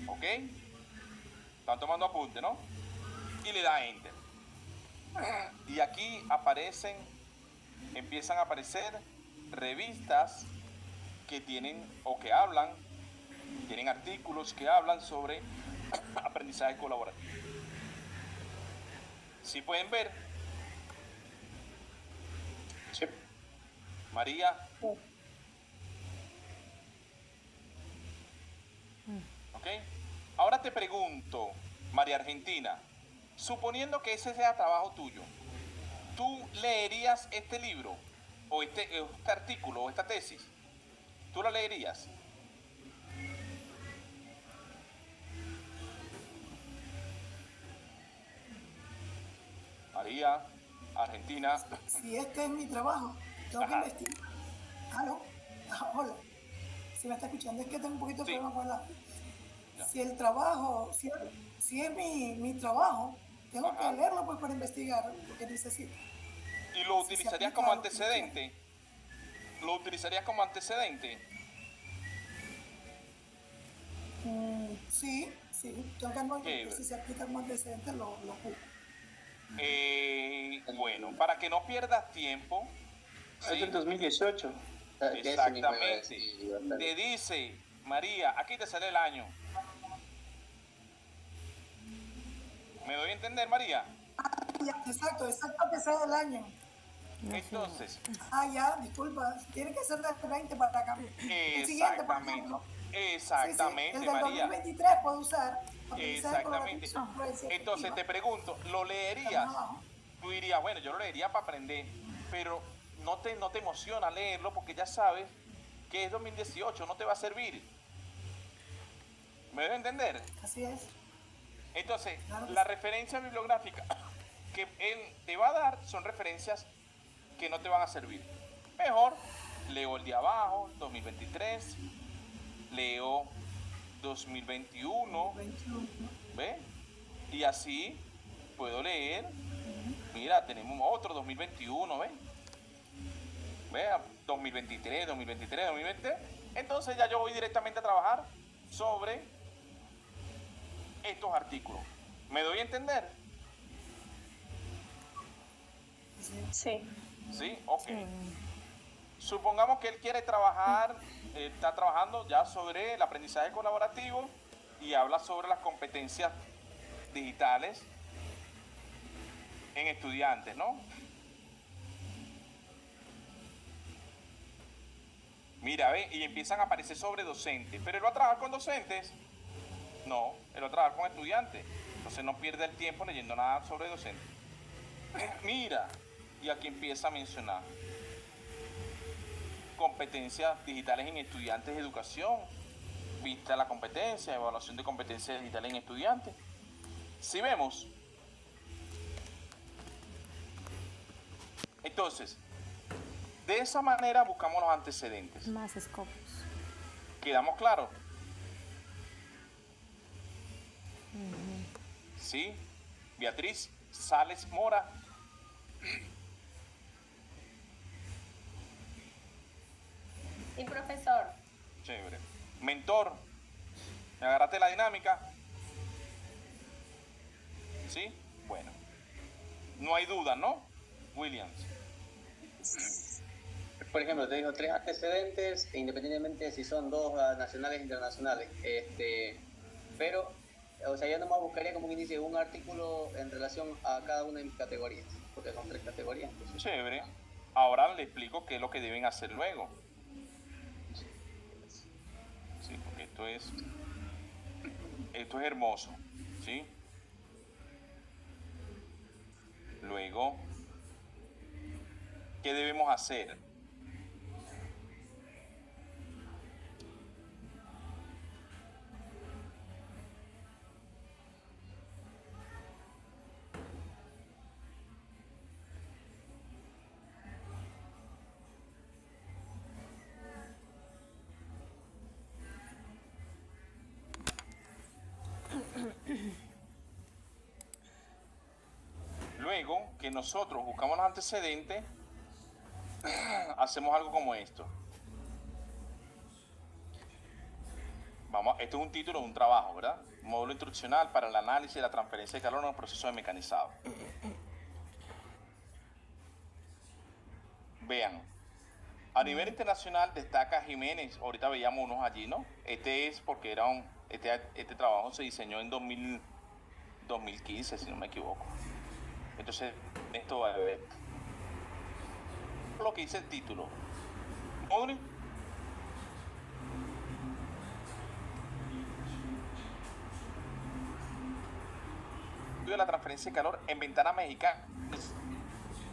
¿Ok? Están tomando apunte, ¿no? Y le da Enter. Y aquí empiezan a aparecer revistas que tienen o que hablan, tienen artículos que hablan sobre aprendizaje colaborativo. ¿Sí pueden ver? Sí. María. ¿Ok? Ahora te pregunto, María Argentina, suponiendo que ese sea trabajo tuyo, ¿tú leerías este libro o este artículo o esta tesis? ¿Tú la leerías? María, Argentina. Si este es mi trabajo, tengo que investigar. ¿Aló? Hola. Si me está escuchando, es que tengo un poquito de problema con la... Si el trabajo, si es mi trabajo, tengo que leerlo pues para investigar lo que necesito. ¿Y lo utilizarías como antecedente? ¿Lo utilizarías como antecedente? Sí, tengo que si se aplica como antecedente lo ocupo. Bueno, para que no pierdas tiempo. ¿Sí? Es del 2018. Exactamente. Te dice, María, aquí te sale el año. ¿Me doy a entender, María? Exacto que sea del año. Entonces. Ya, disculpa. Tiene que ser del 20 para acá. Exactamente. Exactamente, El del María. 2023 puedo usar. Exactamente. Entonces te pregunto, ¿lo leerías? Tú dirías, bueno, yo lo leería para aprender, pero no te emociona leerlo porque ya sabes que es 2018, no te va a servir. ¿Me debe entender? Así es. Entonces, la referencia bibliográfica que él te va a dar son referencias que no te van a servir. Mejor leo el de abajo, 2023, leo 2021, ¿ve? Y así puedo leer, mira, tenemos otro 2021, ¿ve? Vea, 2023, 2023, 2023. Entonces ya yo voy directamente a trabajar sobre estos artículos. ¿Me doy a entender? Sí. ¿Sí? Ok. Supongamos que él quiere trabajar, está trabajando ya sobre el aprendizaje colaborativo y habla sobre las competencias digitales en estudiantes, ¿no? Mira, ve, y empiezan a aparecer sobre docentes. ¿Pero él va a trabajar con docentes? No, él va a trabajar con estudiantes. Entonces no pierde el tiempo leyendo nada sobre docentes. Mira, y aquí empieza a mencionar competencias digitales en estudiantes de educación, vista la competencia, evaluación de competencias digitales en estudiantes. Si vemos, entonces, de esa manera buscamos los antecedentes. Más escopos. ¿Quedamos claros? ¿Sí? Beatriz Sales Mora. Y profesor. Chévere. Mentor. ¿Me agarraste la dinámica? ¿Sí? Bueno. No hay duda, ¿no? Williams. Por ejemplo, te digo 3 antecedentes, independientemente si son 2 nacionales e internacionales. Pero, o sea, yo nomás buscaría, como quien dice, un artículo en relación a cada una de mis categorías, porque son 3 categorías. Entonces. Chévere. Ahora le explico qué es lo que deben hacer luego. Sí, porque esto es hermoso, ¿sí? Luego, ¿qué debemos hacer? Luego que nosotros buscamos los antecedentes, hacemos algo como esto. Esto es un título de un trabajo, ¿verdad? Módulo instruccional para el análisis de la transferencia de calor en los procesos de mecanizado. Vean, a nivel internacional destaca Jiménez, ahorita veíamos unos allí, ¿no? Este es porque este trabajo se diseñó en 2015, si no me equivoco. Entonces, esto va a ver lo que dice el título. Módulo de la transferencia de calor en ventana mexicana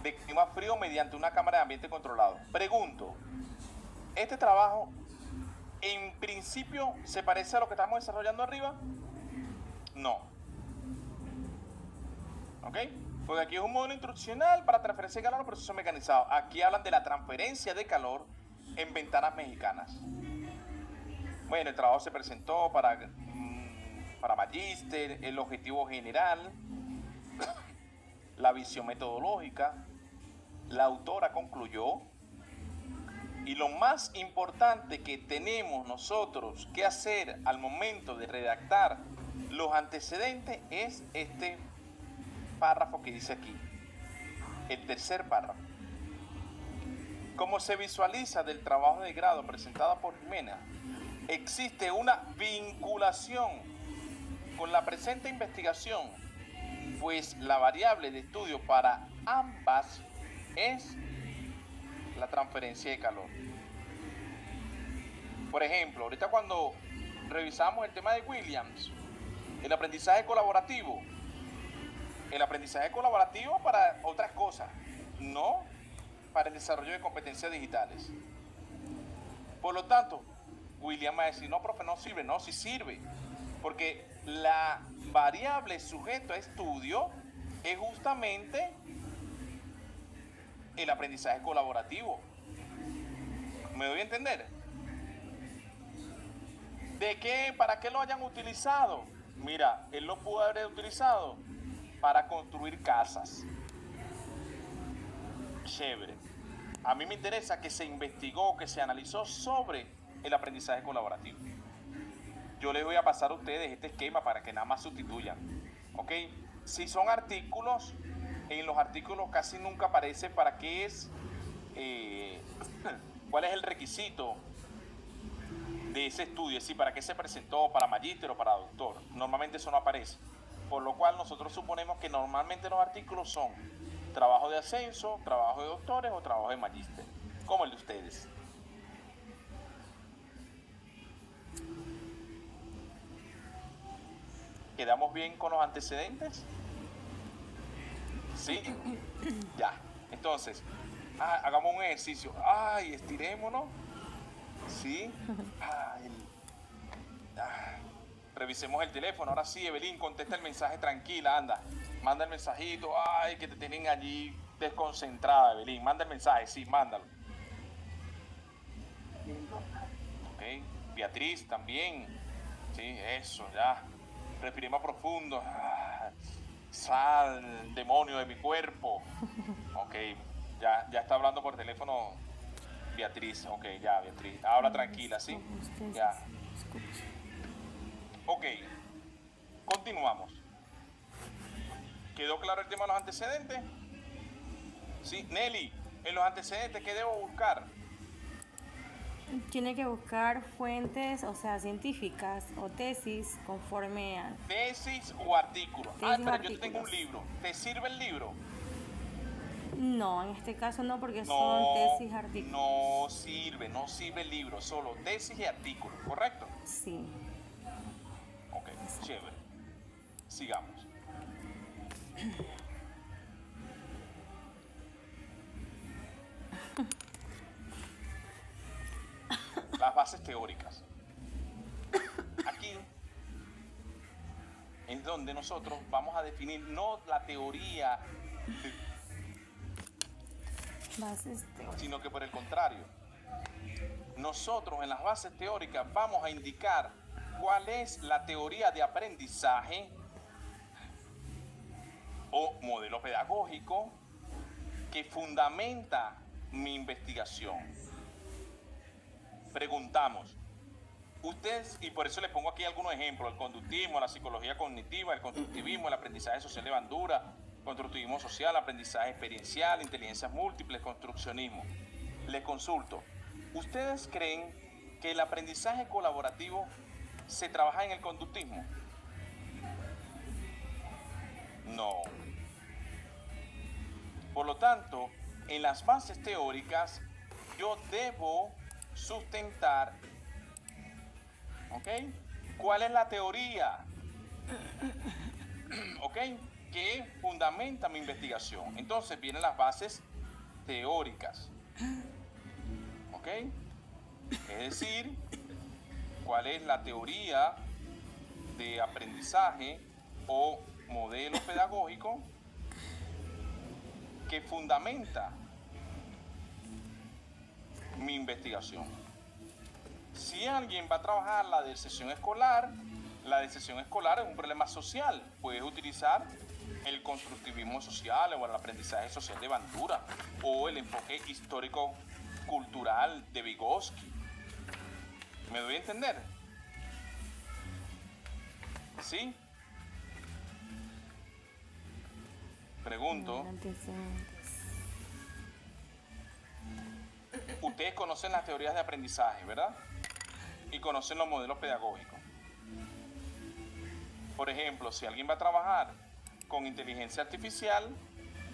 de clima frío mediante una cámara de ambiente controlado. Pregunto, ¿este trabajo en principio se parece a lo que estamos desarrollando arriba? No. ¿Ok? Porque aquí es un módulo instruccional para transferencia de calor en procesos mecanizados. Aquí hablan de la transferencia de calor en ventanas mexicanas. Bueno, el trabajo se presentó para Magíster, el objetivo general, la visión metodológica. La autora concluyó, y lo más importante que tenemos nosotros que hacer al momento de redactar los antecedentes es este párrafo que dice aquí, el tercer párrafo. Como se visualiza del trabajo de grado presentado por Jimena, existe una vinculación con la presente investigación, pues la variable de estudio para ambas es la transferencia de calor. Por ejemplo, ahorita cuando revisamos el tema de Williams, el aprendizaje colaborativo para otras cosas, no para el desarrollo de competencias digitales. Por lo tanto, William va a decir, no, profe, no sirve. No, sí sirve, porque la variable sujeto a estudio es justamente el aprendizaje colaborativo. ¿Me doy a entender? ¿De qué? ¿Para qué lo hayan utilizado? Mira, él lo pudo haber utilizado para construir casas. Chévere. A mí me interesa que se investigó, que se analizó sobre el aprendizaje colaborativo. Yo les voy a pasar a ustedes este esquema para que nada más sustituyan. ¿Ok? Si son artículos, en los artículos casi nunca aparece para qué es, cuál es el requisito de ese estudio, es decir, para qué se presentó, para magíster o para doctor. Normalmente eso no aparece. Por lo cual nosotros suponemos que normalmente los artículos son trabajo de ascenso, trabajo de doctores o trabajo de magíster, como el de ustedes. ¿Quedamos bien con los antecedentes? ¿Sí? Ya. Entonces, hagamos un ejercicio. Ay, estirémonos. ¿Sí? Revisemos el teléfono. Ahora sí, Evelyn, contesta el mensaje tranquila, anda. Manda el mensajito. Ay, que te tienen allí desconcentrada, Evelyn. Manda el mensaje, sí, mándalo. Ok. Beatriz también. Sí, eso, ya. Respiremos profundo. Sal, demonio de mi cuerpo. Ok, ya está hablando por teléfono Beatriz. Ok, ya, Beatriz. Habla tranquila, ¿sí? Ya. Ok, continuamos. ¿Quedó claro el tema de los antecedentes? Sí, Nelly, en los antecedentes, ¿qué debo buscar? Tiene que buscar fuentes, o sea, científicas o tesis conforme a... ¿Tesis o artículos? Pero artículos. yo tengo un libro. ¿Te sirve el libro? No, en este caso no, porque son tesis, artículos. No sirve el libro, solo tesis y artículos, ¿correcto? Sí. Ok, chévere. Sigamos. Las bases teóricas. Aquí es donde nosotros vamos a definir no la teoría, Bases teóricas. sino que por el contrario, nosotros en las bases teóricas vamos a indicar cuál es la teoría de aprendizaje o modelo pedagógico que fundamenta mi investigación. Preguntamos, ustedes, y por eso les pongo aquí algunos ejemplos: el conductismo, la psicología cognitiva, el constructivismo, el aprendizaje social de Bandura, constructivismo social, aprendizaje experiencial, inteligencias múltiples, construccionismo. Les consulto, ¿ustedes creen que el aprendizaje colaborativo se trabaja en el conductismo? No. Por lo tanto, en las bases teóricas yo debo sustentar, ¿ok? ¿Cuál es la teoría? ¿Ok? Que fundamenta mi investigación. Entonces vienen las bases teóricas, ¿ok? Es decir, ¿cuál es la teoría de aprendizaje o modelo pedagógico que fundamenta mi investigación? Si alguien va a trabajar la deserción escolar es un problema social. Puedes utilizar el constructivismo social o el aprendizaje social de Bandura o el enfoque histórico-cultural de Vygotsky. ¿Me doy a entender? ¿Sí? Pregunto. Ustedes conocen las teorías de aprendizaje, ¿verdad? Y conocen los modelos pedagógicos. Por ejemplo, si alguien va a trabajar con inteligencia artificial,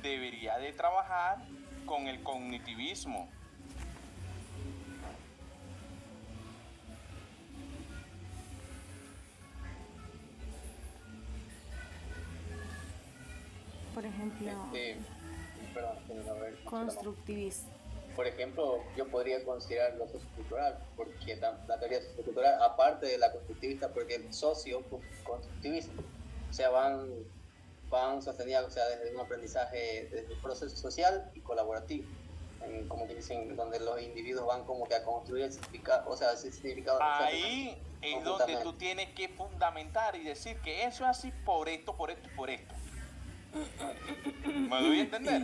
debería de trabajar con el cognitivismo. Por ejemplo, constructivismo. Por ejemplo, yo podría considerar lo sociocultural, porque la teoría sociocultural, aparte de la constructivista, porque el socio-constructivista, o sea, van van sostenidas, o sea, desde un aprendizaje, desde el proceso social y colaborativo, como que dicen, donde los individuos van como que a construir el significado, o sea, el significado. Ahí es donde tú tienes que fundamentar y decir que eso es así por esto, por esto y por esto. ¿Me doy a entender?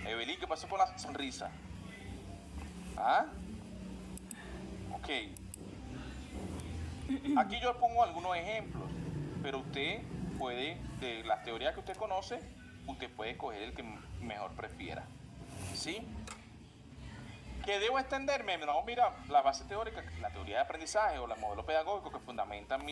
Evelyn, ¿qué pasó con la sonrisa? ¿Ah? Ok. Aquí yo pongo algunos ejemplos, pero usted puede, de las teorías que usted conoce, usted puede coger el que mejor prefiera. ¿Sí? ¿Que debo extenderme? No, mira, la base teórica, la teoría de aprendizaje o el modelo pedagógico que fundamenta la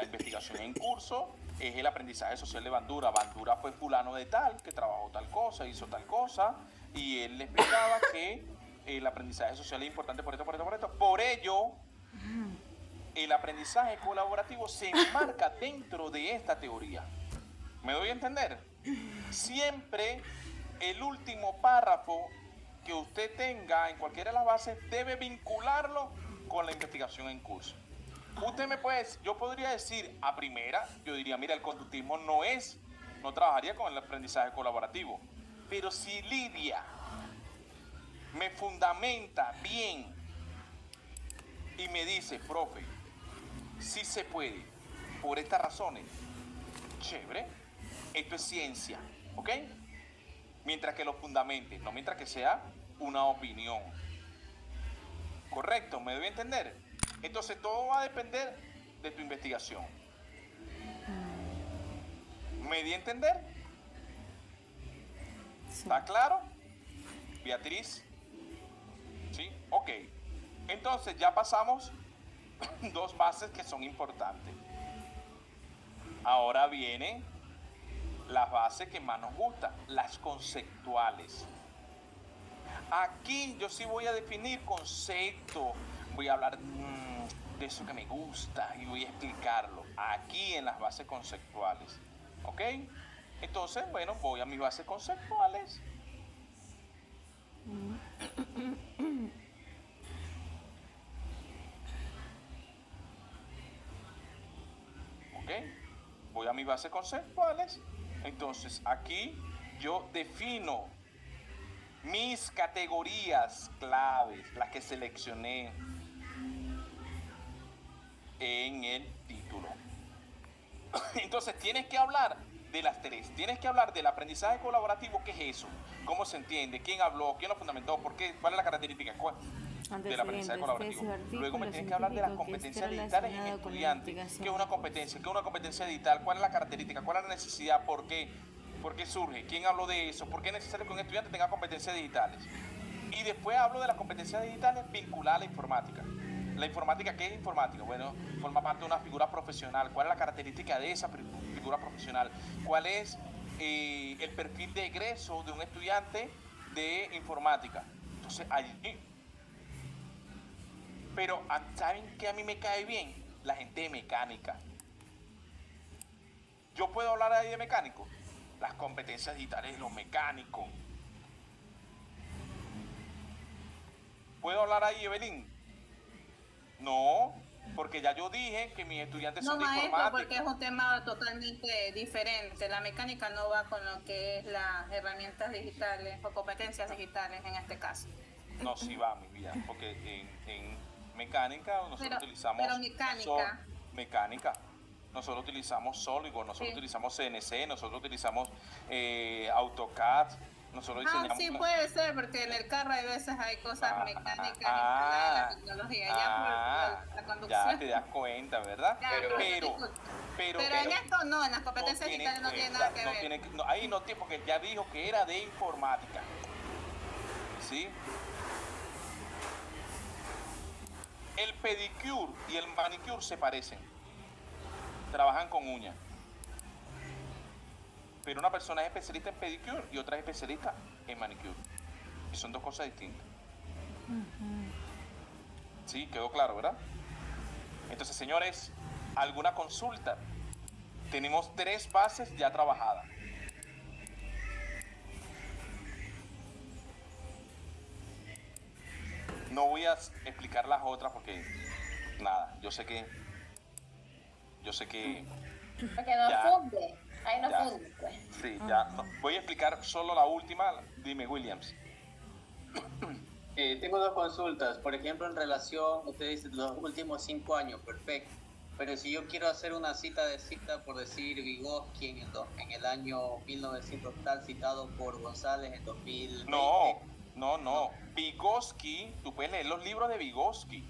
investigación en curso es el aprendizaje social de Bandura. Bandura fue fulano de tal, que trabajó tal cosa, hizo tal cosa, y él le explicaba que el aprendizaje social es importante por esto, por esto, por esto. Por ello, el aprendizaje colaborativo se enmarca dentro de esta teoría. ¿Me doy a entender? Siempre el último párrafo que usted tenga en cualquiera de las bases debe vincularlo con la investigación en curso. Usted me puede, yo podría decir a primera, yo diría, mira, el conductismo no trabajaría con el aprendizaje colaborativo. Pero si Lidia me fundamenta bien y me dice, profe, sí se puede, por estas razones, chévere, esto es ciencia, ¿ok? Mientras que lo fundamente, no mientras que sea una opinión. ¿Correcto? ¿Me doy a entender? Entonces todo va a depender de tu investigación. ¿Me di a entender? ¿Está claro? Beatriz. ¿Sí? Ok. Entonces ya pasamos dos bases que son importantes. Ahora vienen las bases que más nos gustan, las conceptuales. Aquí yo sí voy a definir conceptos, voy a hablar de eso que me gusta y voy a explicarlo aquí en las bases conceptuales. ¿Ok? Entonces, bueno, voy a mis bases conceptuales. ¿Ok? Voy a mis bases conceptuales. Entonces, aquí yo defino mis categorías claves, las que seleccioné en el título. Entonces tienes que hablar de las tres. Tienes que hablar del aprendizaje colaborativo. ¿Qué es eso? ¿Cómo se entiende? ¿Quién habló? ¿Quién lo fundamentó? ¿Por qué? ¿Cuál es la característica? Del aprendizaje colaborativo. Luego me tienes que hablar de las competencias digitales en estudiantes. ¿Qué es una competencia? ¿Qué es una competencia digital? ¿Cuál es la característica? ¿Cuál es la necesidad? ¿Por qué? ¿Por qué surge? ¿Quién habló de eso? ¿Por qué es necesario que un estudiante tenga competencias digitales? Y después hablo de las competencias digitales vinculadas a la informática. ¿La informática qué es informática? Bueno, forma parte de una figura profesional. ¿Cuál es la característica de esa figura profesional? ¿Cuál es el perfil de egreso de un estudiante de informática? Entonces, allí. Pero, ¿saben qué a mí me cae bien? La gente de mecánica. ¿Yo puedo hablar ahí de mecánico? Las competencias digitales de los mecánicos. ¿Puedo hablar ahí, Evelyn? No, porque ya yo dije que mis estudiantes son de informática. No, maestro, porque es un tema totalmente diferente. La mecánica no va con lo que es las herramientas digitales o competencias digitales en este caso. No, sí va, mi vida, porque en mecánica nosotros utilizamos... Pero mecánica... Mecánica. Nosotros utilizamos SolidWorks, nosotros utilizamos CNC, nosotros utilizamos AutoCAD, nosotros diseñamos... sí puede ser, porque en el carro hay veces hay cosas mecánicas instaladas, la tecnología, ya por la conducción. Ya te das cuenta, ¿verdad? Pero en esto no, en las competencias digitales no tiene nada que ver. Ahí no tiene, porque ya dijo que era de informática. ¿Sí? El pedicure y el manicure se parecen. Trabajan con uñas. Pero una persona es especialista en pedicure y otra es especialista en manicure. Y son dos cosas distintas. Sí, quedó claro, ¿verdad? Entonces, señores, ¿alguna consulta? Tenemos 3 bases ya trabajadas. No voy a explicar las otras porque nada, yo sé que Porque no Ya. funde. Ahí no Ya. funde, pues. sí, ya. No, voy a explicar solo la última. Dime, Williams. Tengo dos consultas. Por ejemplo, en relación, usted dice los últimos 5 años, perfecto. Pero si yo quiero hacer una cita, por decir, Vygotsky en el año 1900 tal, citado por González en 2020. No. Vygotsky, tú puedes leer los libros de Vygotsky.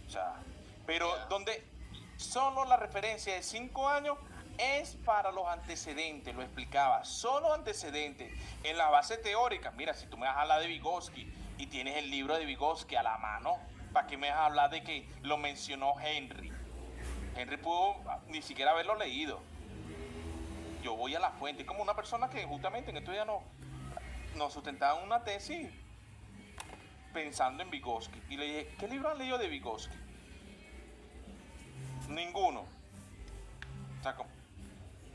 O sea, pero Ya. donde solo la referencia de 5 años es para los antecedentes, lo explicaba. Solo antecedentes. En la base teórica, mira, si tú me vas a hablar de Vygotsky y tienes el libro de Vygotsky a la mano, ¿para qué me vas a hablar de que lo mencionó Henry? Henry pudo ni siquiera haberlo leído. Yo voy a la fuente, como una persona que justamente en estos días nos sustentaba una tesis pensando en Vygotsky. Y le dije, ¿qué libro han leído de Vygotsky? Ninguno. O sea,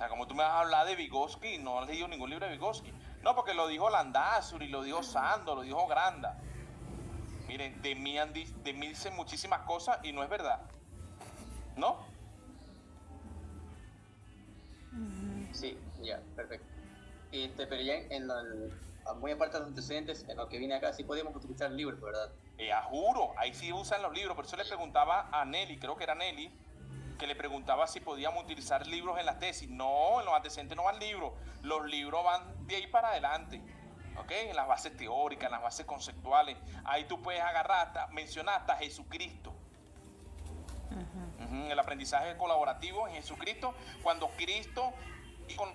como tú me vas a hablar de Vygotsky, no has leído ningún libro de Vygotsky. No, porque lo dijo Landazuri, lo dijo Sando, lo dijo Granda. Miren, de mí dicen muchísimas cosas y no es verdad. ¿No? Sí, ya, perfecto. Pero ya muy aparte de los antecedentes, en lo que vine acá sí podíamos utilizar libros, ¿verdad? Juro, ahí sí usan los libros. Por eso le preguntaba a Nelly, creo que era Nelly, que le preguntaba si podíamos utilizar libros en las tesis. No, en los antecedentes no van libros. Los libros van de ahí para adelante. ¿Ok? En las bases teóricas, en las bases conceptuales. Ahí tú puedes agarrar, mencionar hasta Jesucristo. El aprendizaje colaborativo en Jesucristo, cuando Cristo y con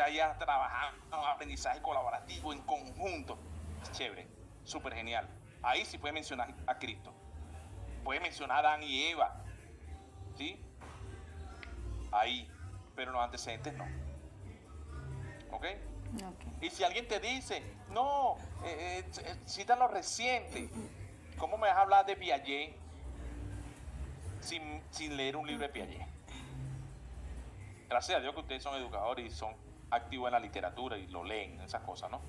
haya trabajado en aprendizaje colaborativo en conjunto, es chévere, súper genial. Ahí sí puede mencionar a Cristo, puede mencionar a Adán y Eva, ¿sí? Ahí, pero los antecedentes no. ¿Ok? Y si alguien te dice, no, cita lo reciente, ¿cómo me vas a hablar de Piaget sin leer un libro de Piaget? Gracias a Dios que ustedes son educadores y son activos en la literatura y lo leen, esas cosas, ¿no?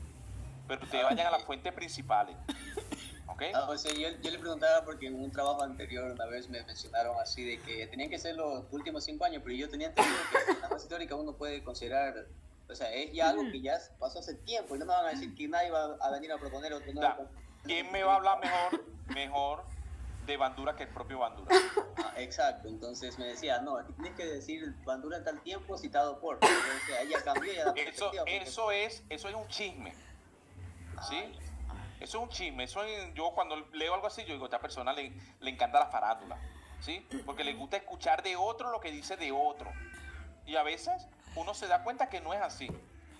Pero ustedes vayan a las fuentes principales, ¿ok? O sea, yo le preguntaba porque en un trabajo anterior una vez me mencionaron así de que tenían que ser los últimos 5 años, pero yo tenía entendido que en la base teórica uno puede considerar, o sea, es ya algo que ya pasó hace tiempo y no me van a decir que nadie va a venir a proponer otro nuevo. ¿Quién me va a hablar mejor de Bandura que el propio Bandura? Exacto, entonces me decía, no, aquí tienes que decir Bandura en tal tiempo citado por. Entonces, ahí ya cambió, ya eso es un chisme, ¿sí? Eso es un chisme. Yo cuando leo algo así, yo digo, a esta persona le encanta la farándula, ¿sí? Porque le gusta escuchar de otro lo que dice de otro. Y a veces uno se da cuenta que no es así.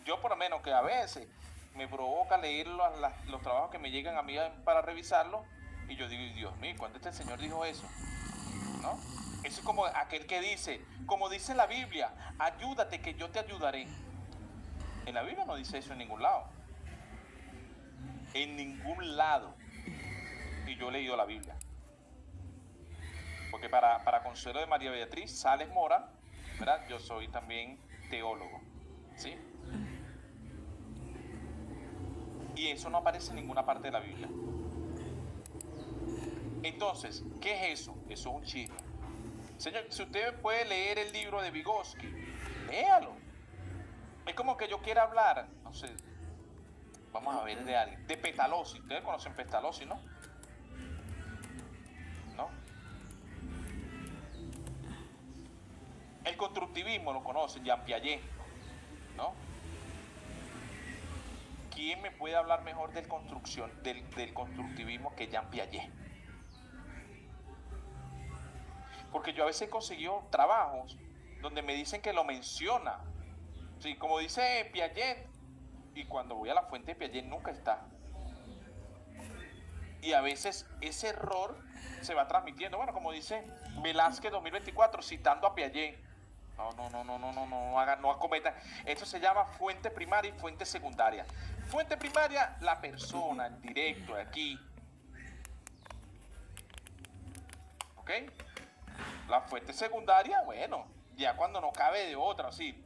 Yo por lo menos que a veces me provoca leer los trabajos que me llegan a mí para revisarlos y yo digo, Dios mío, ¿cuándo este señor dijo eso? ¿No? Eso es como aquel que dice, como dice la Biblia, ayúdate que yo te ayudaré. En la Biblia no dice eso en ningún lado. En ningún lado. Y yo he leído la Biblia. Porque para consuelo de María Beatriz Sales Mora, ¿verdad? Yo soy también teólogo, ¿sí? Y eso no aparece en ninguna parte de la Biblia. Entonces, ¿qué es eso? Eso es un chisme. Señor, si usted puede leer el libro de Vygotsky, léalo. Es como que yo quiera hablar, no sé, vamos a ver de alguien, de Pestalozzi. Ustedes conocen Pestalozzi, ¿no? ¿No? El constructivismo lo conocen, Jean Piaget, ¿no? ¿Quién me puede hablar mejor del constructivismo que Jean Piaget? Porque yo a veces he conseguido trabajos donde me dicen que lo menciona, sí, como dice Piaget, y cuando voy a la fuente de Piaget nunca está. Y a veces ese error se va transmitiendo, bueno, como dice Velázquez 2024, citando a Piaget. No acometan. Esto se llama fuente primaria y fuente secundaria. Fuente primaria, la persona, el directo, aquí. ¿Ok? La fuente secundaria, bueno, ya cuando no cabe de otra, sí.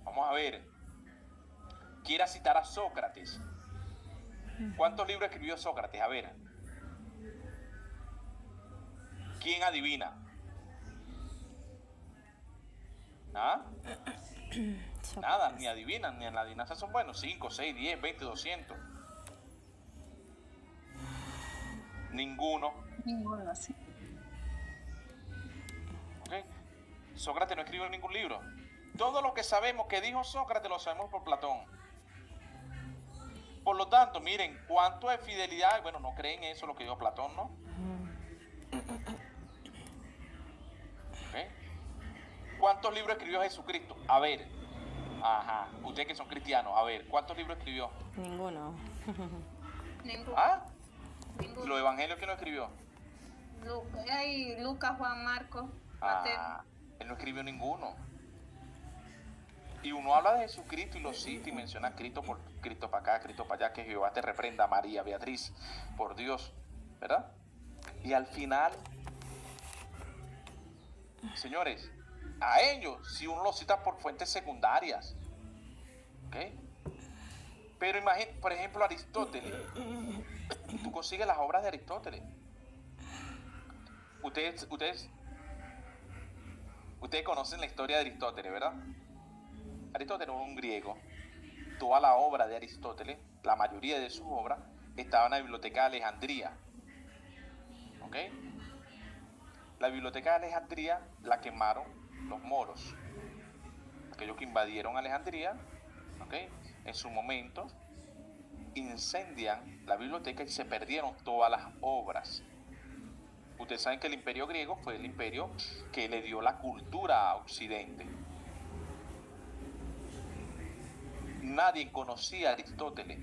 Vamos a ver. Quiera citar a Sócrates. ¿Cuántos libros escribió Sócrates? A ver. ¿Quién adivina? ¿Ah? Nada, ni adivinan, ni en la adivinanza son buenos. 5, 6, 10, 20, 200. Ninguno. Ninguno, sí. ¿Okay? Sócrates no escribió ningún libro. Todo lo que sabemos que dijo Sócrates lo sabemos por Platón. Por lo tanto, miren, cuánto de fidelidad, bueno, no creen eso lo que dijo Platón, ¿no? ¿Okay? ¿Cuántos libros escribió Jesucristo? A ver, ajá, ustedes que son cristianos, a ver, ¿cuántos libros escribió? Ninguno. Ninguno. ¿Ah? Ninguno. ¿Los evangelios quién lo escribió? Hay Lucas, Juan, Marcos, Mateo. Ah, él no escribió ninguno. Y uno habla de Jesucristo y lo cita y menciona Cristo por Cristo para acá, Cristo para allá, que Jehová te reprenda, María, Beatriz, por Dios, ¿verdad? Y al final, señores, a ellos, si uno lo cita por fuentes secundarias, ¿ok? Pero imagínate, por ejemplo, Aristóteles, tú consigues las obras de Aristóteles. Ustedes conocen la historia de Aristóteles, ¿verdad? Aristóteles era un griego. Toda la obra de Aristóteles, la mayoría de sus obras, estaba en la biblioteca de Alejandría. ¿Ok? La biblioteca de Alejandría la quemaron los moros. Aquellos que invadieron Alejandría, ¿ok? En su momento, incendian la biblioteca y se perdieron todas las obras. Ustedes saben que el imperio griego fue el imperio que le dio la cultura a Occidente. Nadie conocía a Aristóteles.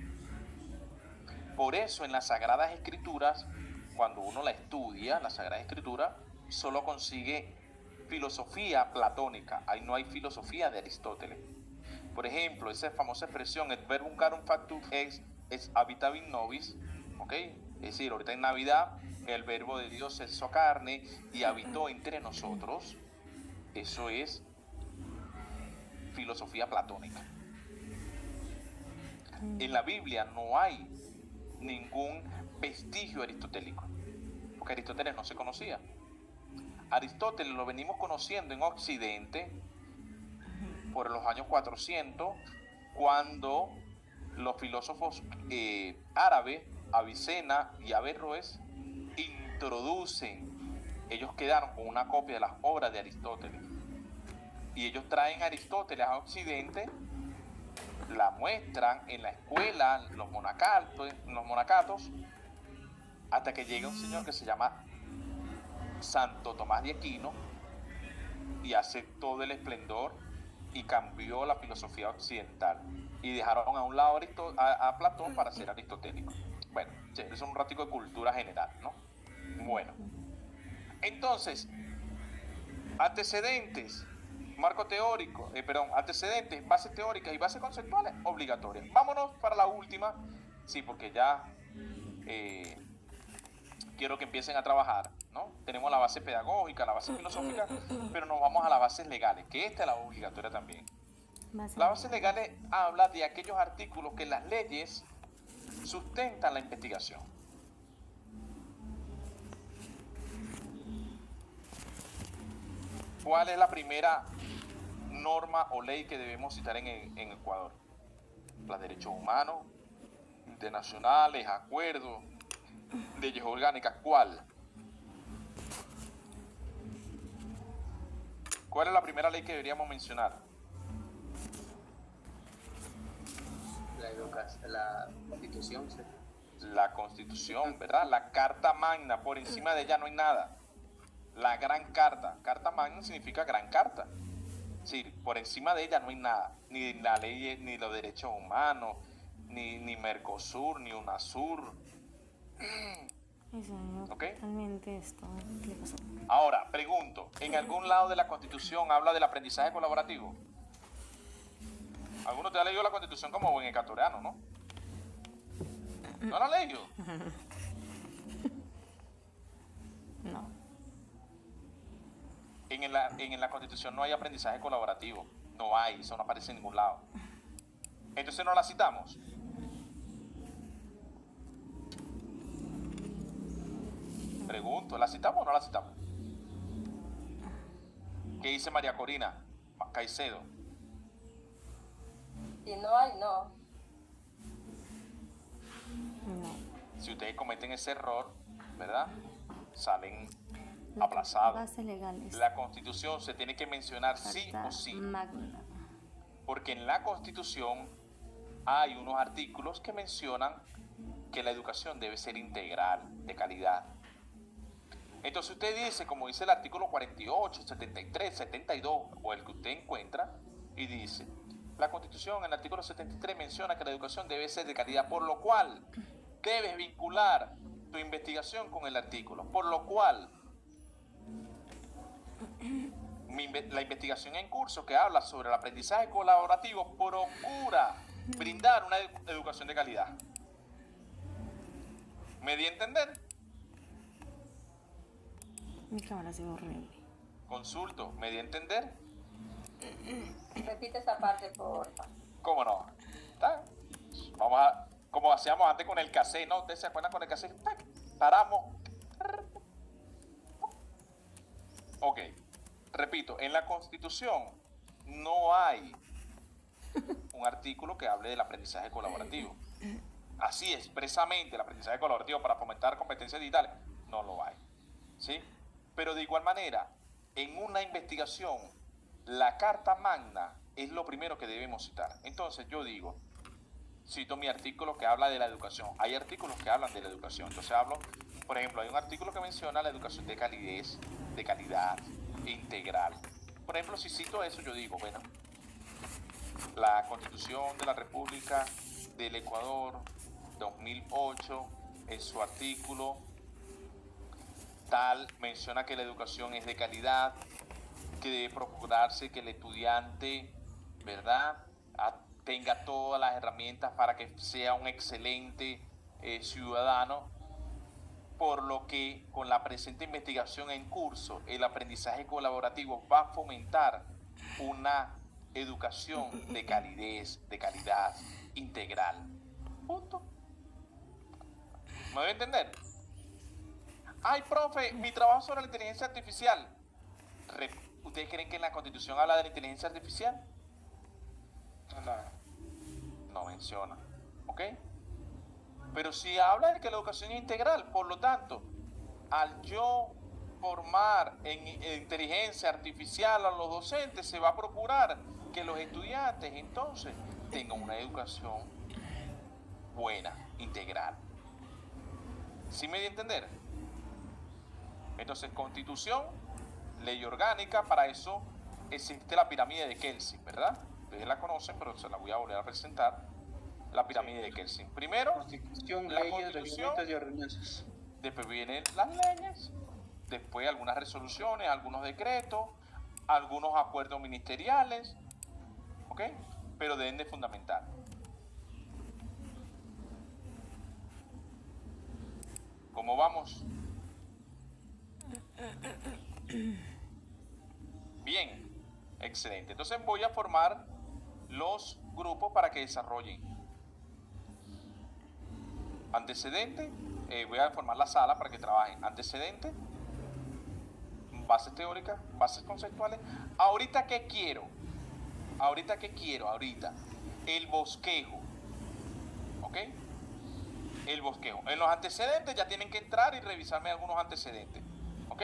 Por eso en las Sagradas Escrituras, cuando uno la estudia, la Sagrada Escritura, solo consigue filosofía platónica. Ahí no hay filosofía de Aristóteles. Por ejemplo, esa famosa expresión, et verbum carum factum es habitavit nobis, ¿ok? Es decir, ahorita en Navidad, el verbo de Dios se hizo carne y habitó entre nosotros. Eso es filosofía platónica. En la Biblia no hay ningún vestigio aristotélico, porque Aristóteles no se conocía. Aristóteles lo venimos conociendo en Occidente por los años 400, cuando los filósofos árabes, Avicena y Averroes, introducen, ellos quedaron con una copia de las obras de Aristóteles, y ellos traen a Aristóteles a Occidente, la muestran en la escuela, los monacatos, hasta que llega un señor que se llama Santo Tomás de Aquino y hace todo el esplendor y cambió la filosofía occidental y dejaron a un lado a Platón para ser aristotélico. Bueno, eso es un ratico de cultura general, ¿no? Bueno, entonces, antecedentes, marco teórico, antecedentes, bases teóricas y bases conceptuales obligatorias. Vámonos para la última, sí, porque ya quiero que empiecen a trabajar, ¿no? Tenemos la base pedagógica, la base filosófica, pero nos vamos a las bases legales, que esta es la obligatoria también. La base legales habla de aquellos artículos que las leyes sustentan la investigación. ¿Cuál es la primera norma o ley que debemos citar en Ecuador? Los derechos humanos, internacionales, acuerdos, leyes orgánicas. ¿Cuál? ¿Cuál es la primera ley que deberíamos mencionar? La Constitución. ¿Sí? La Constitución, ¿verdad? La Carta Magna, por encima de ella no hay nada. La Gran Carta. Carta Magna significa Gran Carta. Sí, por encima de ella no hay nada. Ni la ley, ni los derechos humanos, ni Mercosur, ni UNASUR. ¿Ok? Totalmente esto. ¿Qué pasó? Ahora, pregunto, ¿en algún lado de la Constitución habla del aprendizaje colaborativo? ¿Alguno te ha leído la Constitución como buen ecuatoriano, no? ¿No la ha leído? No. En la Constitución no hay aprendizaje colaborativo. No hay, eso no aparece en ningún lado. Entonces no la citamos. Pregunto, ¿la citamos o no la citamos? ¿Qué dice María Corina Caicedo? Si no hay, no. No. Si ustedes cometen ese error, ¿verdad? Salen aplazados. Bases legales. La Constitución se tiene que mencionar sí Carta o sí. Magna. Porque en la Constitución hay unos artículos que mencionan que la educación debe ser integral, de calidad. Entonces usted dice, como dice el artículo 48, 73, 72, o el que usted encuentra, y dice, la Constitución en el artículo 73 menciona que la educación debe ser de calidad, por lo cual debes vincular tu investigación con el artículo, por lo cual la investigación en curso que habla sobre el aprendizaje colaborativo procura brindar una educación de calidad. ¿Me di a entender? Mi cámara se ve horrible. Consulto, ¿me di a entender? Repite esa parte, por favor. ¿Cómo no? ¿Está? Vamos a, como hacíamos antes con el cassette, ¿no? ¿Ustedes se acuerdan con el cassette? ¡Tac! Paramos. Ok, repito, en la Constitución no hay un artículo que hable del aprendizaje colaborativo. Así expresamente el aprendizaje colaborativo para fomentar competencias digitales, no lo hay. ¿Sí? Pero de igual manera, en una investigación, la Carta Magna es lo primero que debemos citar. Entonces yo digo, cito mi artículo que habla de la educación. Hay artículos que hablan de la educación. Entonces hablo, por ejemplo, hay un artículo que menciona la educación de calidez, de calidad e integral. Por ejemplo, si cito eso, yo digo, bueno, la Constitución de la República del Ecuador 2008, en su artículo tal, menciona que la educación es de calidad, que debe procurarse que el estudiante, ¿verdad?, tenga todas las herramientas para que sea un excelente ciudadano, por lo que con la presente investigación en curso, el aprendizaje colaborativo va a fomentar una educación de calidad integral. Punto. ¿Me voy a entender? Ay, profe, mi trabajo sobre la inteligencia artificial. ¿Ustedes creen que en la Constitución habla de la inteligencia artificial? No menciona. ¿Ok? Pero sí habla de que la educación es integral. Por lo tanto, al yo formar en inteligencia artificial a los docentes, se va a procurar que los estudiantes entonces tengan una educación buena, integral. ¿Sí me di a entender? Entonces, Constitución, ley orgánica, para eso existe la pirámide de Kelsen, ¿verdad? Ustedes la conocen, pero se la voy a volver a presentar. La pirámide de Kelsen. Primero, Constitución, la leyes, Constitución, reglamentos y ordenanzas. después vienen las leyes, después algunas resoluciones, algunos decretos, algunos acuerdos ministeriales, ¿ok? Pero deben de fundamentar. ¿Cómo vamos? Bien, excelente. Entonces voy a formar los grupos para que desarrollen. Antecedente, voy a formar la sala para que trabajen. Antecedente, bases teóricas, bases conceptuales. Ahorita, ¿qué quiero? Ahorita, el bosquejo. ¿Ok? El bosquejo. En los antecedentes ya tienen que entrar y revisarme algunos antecedentes. ¿Ok?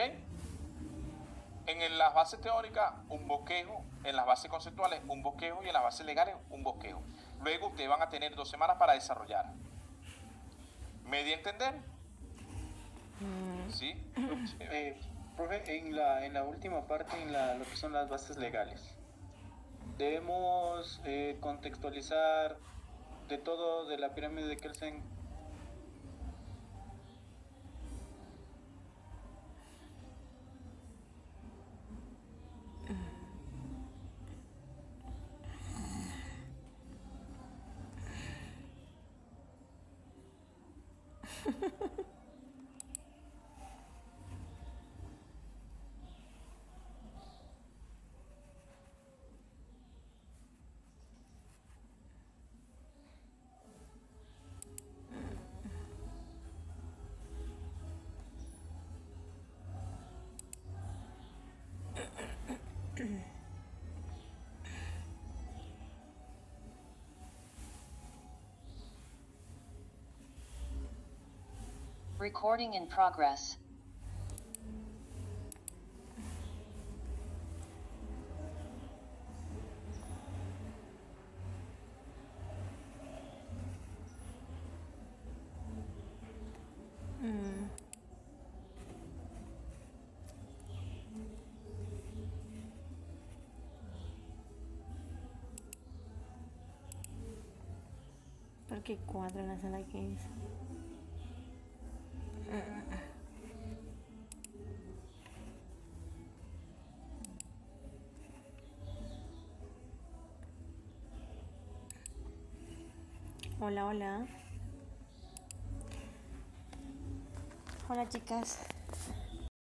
En las bases teóricas, un bosquejo. En las bases conceptuales, un bosquejo. Y en las bases legales, un bosquejo. Luego ustedes van a tener 2 semanas para desarrollar. ¿Me di a entender? ¿Sí? Profe, en la última parte, lo que son las bases legales, debemos contextualizar de todo de la pirámide de Kelsen. Recording in progress. ¿Por qué 4 en la sala 15? Hola, hola. Hola, chicas.